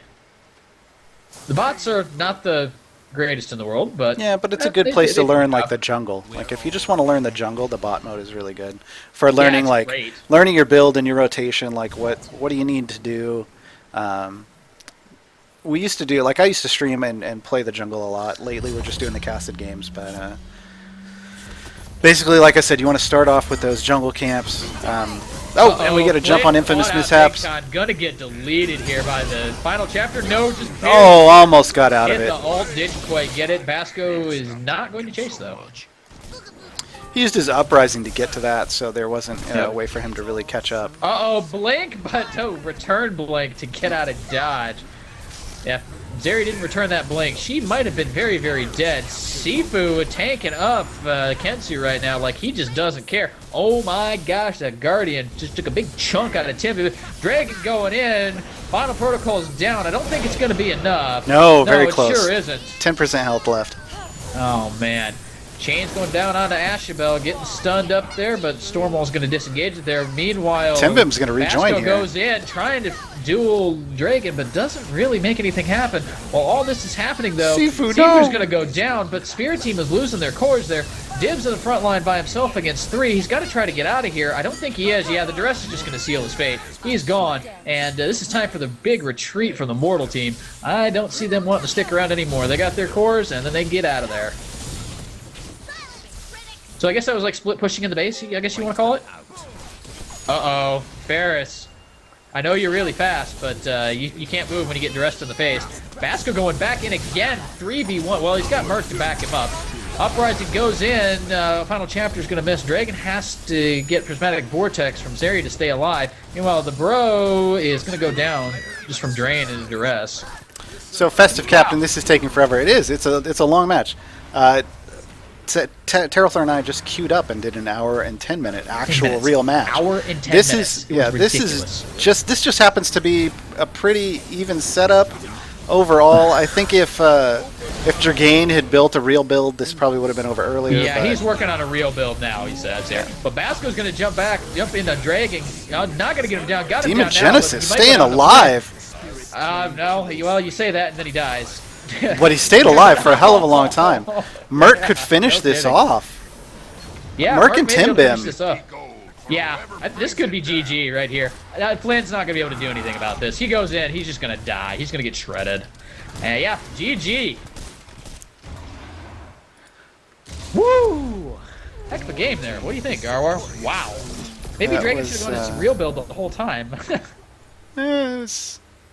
Speaker 1: The bots are not the greatest in the world, but...
Speaker 2: Yeah, but it's a good place to learn, like, the jungle. Like, if you just want to learn the jungle, the bot mode is really good. For learning, learning your build and your rotation, like, what do you need to do? We used to do, like, I used to stream and play the jungle a lot. Lately, we're just doing the casted games, but... basically, like I said, you want to start off with those jungle camps. And we get a jump on InfamousMishaps.
Speaker 1: Gonna get deleted here by the final chapter. No, just
Speaker 2: almost got out of it.
Speaker 1: The ult didn't quite get it. Basco is not going to chase though.
Speaker 2: He used his uprising to get to that, so there wasn't a way for him to really catch up.
Speaker 1: Blink, but no return blink to get out of dodge. Yeah, Zeri didn't return that blink. She might have been very, very dead. Sifu tanking up Kensu right now like he just doesn't care. Oh my gosh, that Guardian just took a big chunk out of Tim. Dragon going in. Final Protocol's down. I don't think it's going to be enough.
Speaker 2: No, very close.
Speaker 1: It sure isn't.
Speaker 2: 10% health left.
Speaker 1: Oh, man. Chain's going down onto Ashabel, getting stunned up there, but Stormwall's going to disengage it there. Meanwhile,
Speaker 2: Timbim's going to rejoin
Speaker 1: Basco
Speaker 2: here.
Speaker 1: Goes in, trying to duel Dragon, but doesn't really make anything happen. While all this is happening, though, Sifu's going to go down, but Spirit Team is losing their cores there. Dibs in the front line by himself against 3. He's got to try to get out of here. I don't think he is. Yeah, the duress is just going to seal his fate. He's gone, and this is time for the big retreat from the Mortal Team. I don't see them wanting to stick around anymore. They got their cores, and then they get out of there. So I guess that was like split pushing in the base, I guess you want to call it? Uh-oh. Ferris. I know you're really fast, but you can't move when you get duressed in the face. Basco going back in again. 3v1. Well, he's got Merc to back him up. Uprising goes in. Final chapter's going to miss. Dragon has to get Prismatic Vortex from Zeri to stay alive. Meanwhile, the Bro is going to go down just from drain and duress.
Speaker 2: So, Festive Captain, this is taking forever. It is. It's a long match. Terralthor and I just queued up and did an hour and 10-minute actual real match.
Speaker 1: Hour and 10 minutes.
Speaker 2: This just happens to be a pretty even setup overall. I think if Dragain had built a real build, this probably would have been over earlier.
Speaker 1: Yeah, he's working on a real build now, he says here. But Basco's going to jump into Dragon. Not going to get him down. Got him
Speaker 2: Demon
Speaker 1: down
Speaker 2: Genesis
Speaker 1: now,
Speaker 2: staying alive.
Speaker 1: No. Well, you say that, and then he dies.
Speaker 2: But he stayed alive for a hell of a long time. Mert could finish
Speaker 1: no
Speaker 2: this
Speaker 1: kidding.
Speaker 2: off.
Speaker 1: Yeah,
Speaker 2: Merc
Speaker 1: Merc
Speaker 2: and
Speaker 1: may be able to finish
Speaker 2: Timbim.
Speaker 1: this up. Yeah, this could be GG right here. Flynn's not going to be able to do anything about this. He goes in, he's just going to die. He's going to get shredded. And yeah, GG. Woo! Heck of a game there. What do you think, Garwar? Wow. Maybe
Speaker 2: That
Speaker 1: Dragon
Speaker 2: was,
Speaker 1: should have gone his real build the whole time.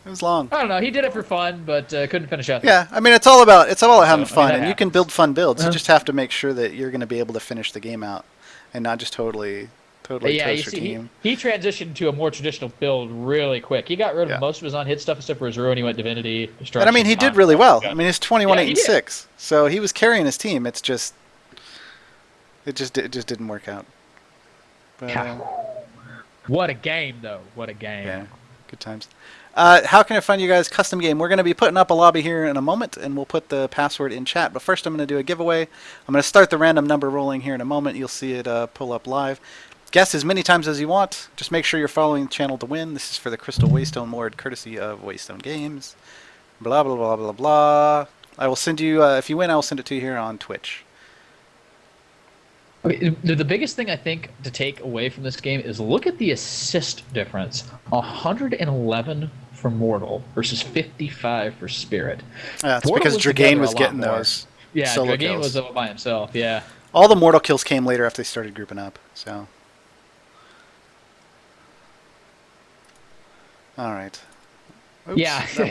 Speaker 2: It was long.
Speaker 1: I don't know. He did it for fun, but couldn't finish out.
Speaker 2: Yeah, I mean, it's all about having
Speaker 1: So,
Speaker 2: fun,
Speaker 1: that
Speaker 2: and you can
Speaker 1: happens.
Speaker 2: build fun builds. You just have to make sure that you're going to be able to finish the game out, and not just totally
Speaker 1: Yeah, you
Speaker 2: toast your
Speaker 1: see,
Speaker 2: team.
Speaker 1: he transitioned to a more traditional build really quick. He got rid of
Speaker 2: Yeah.
Speaker 1: most of his on-hit stuff except for his Ruin. He went Divinity, Destruction.
Speaker 2: And I mean, he did really well. I mean, he's 21,
Speaker 1: Yeah,
Speaker 2: 8,
Speaker 1: he
Speaker 2: and
Speaker 1: did.
Speaker 2: 6, so he was carrying his team. It just didn't work out. But,
Speaker 1: What a game, though. What a game.
Speaker 2: yeah, good times. How can I find you guys? Custom game. We're going to be putting up a lobby here in a moment, and we'll put the password in chat. But first, I'm going to do a giveaway. I'm going to start the random number rolling here in a moment. You'll see it pull up live. Guess as many times as you want. Just make sure you're following the channel to win. This is for the Crystal Waystone Ward, courtesy of Waystone Games. Blah, blah, blah, blah, blah. I will send you, if you win, I will send it to you here on Twitch.
Speaker 1: Okay, the biggest thing I think to take away from this game is look at the assist difference. 111 for Mortal versus 55 for Spirit.
Speaker 2: It's
Speaker 1: Mortal
Speaker 2: because
Speaker 1: was
Speaker 2: Dragain
Speaker 1: together
Speaker 2: was
Speaker 1: a lot
Speaker 2: getting
Speaker 1: more.
Speaker 2: those
Speaker 1: Yeah,
Speaker 2: solo
Speaker 1: Dragain
Speaker 2: kills.
Speaker 1: was up by himself, yeah.
Speaker 2: All the Mortal kills came later after they started grouping up. So, all right. Oops,
Speaker 1: Yeah.
Speaker 2: that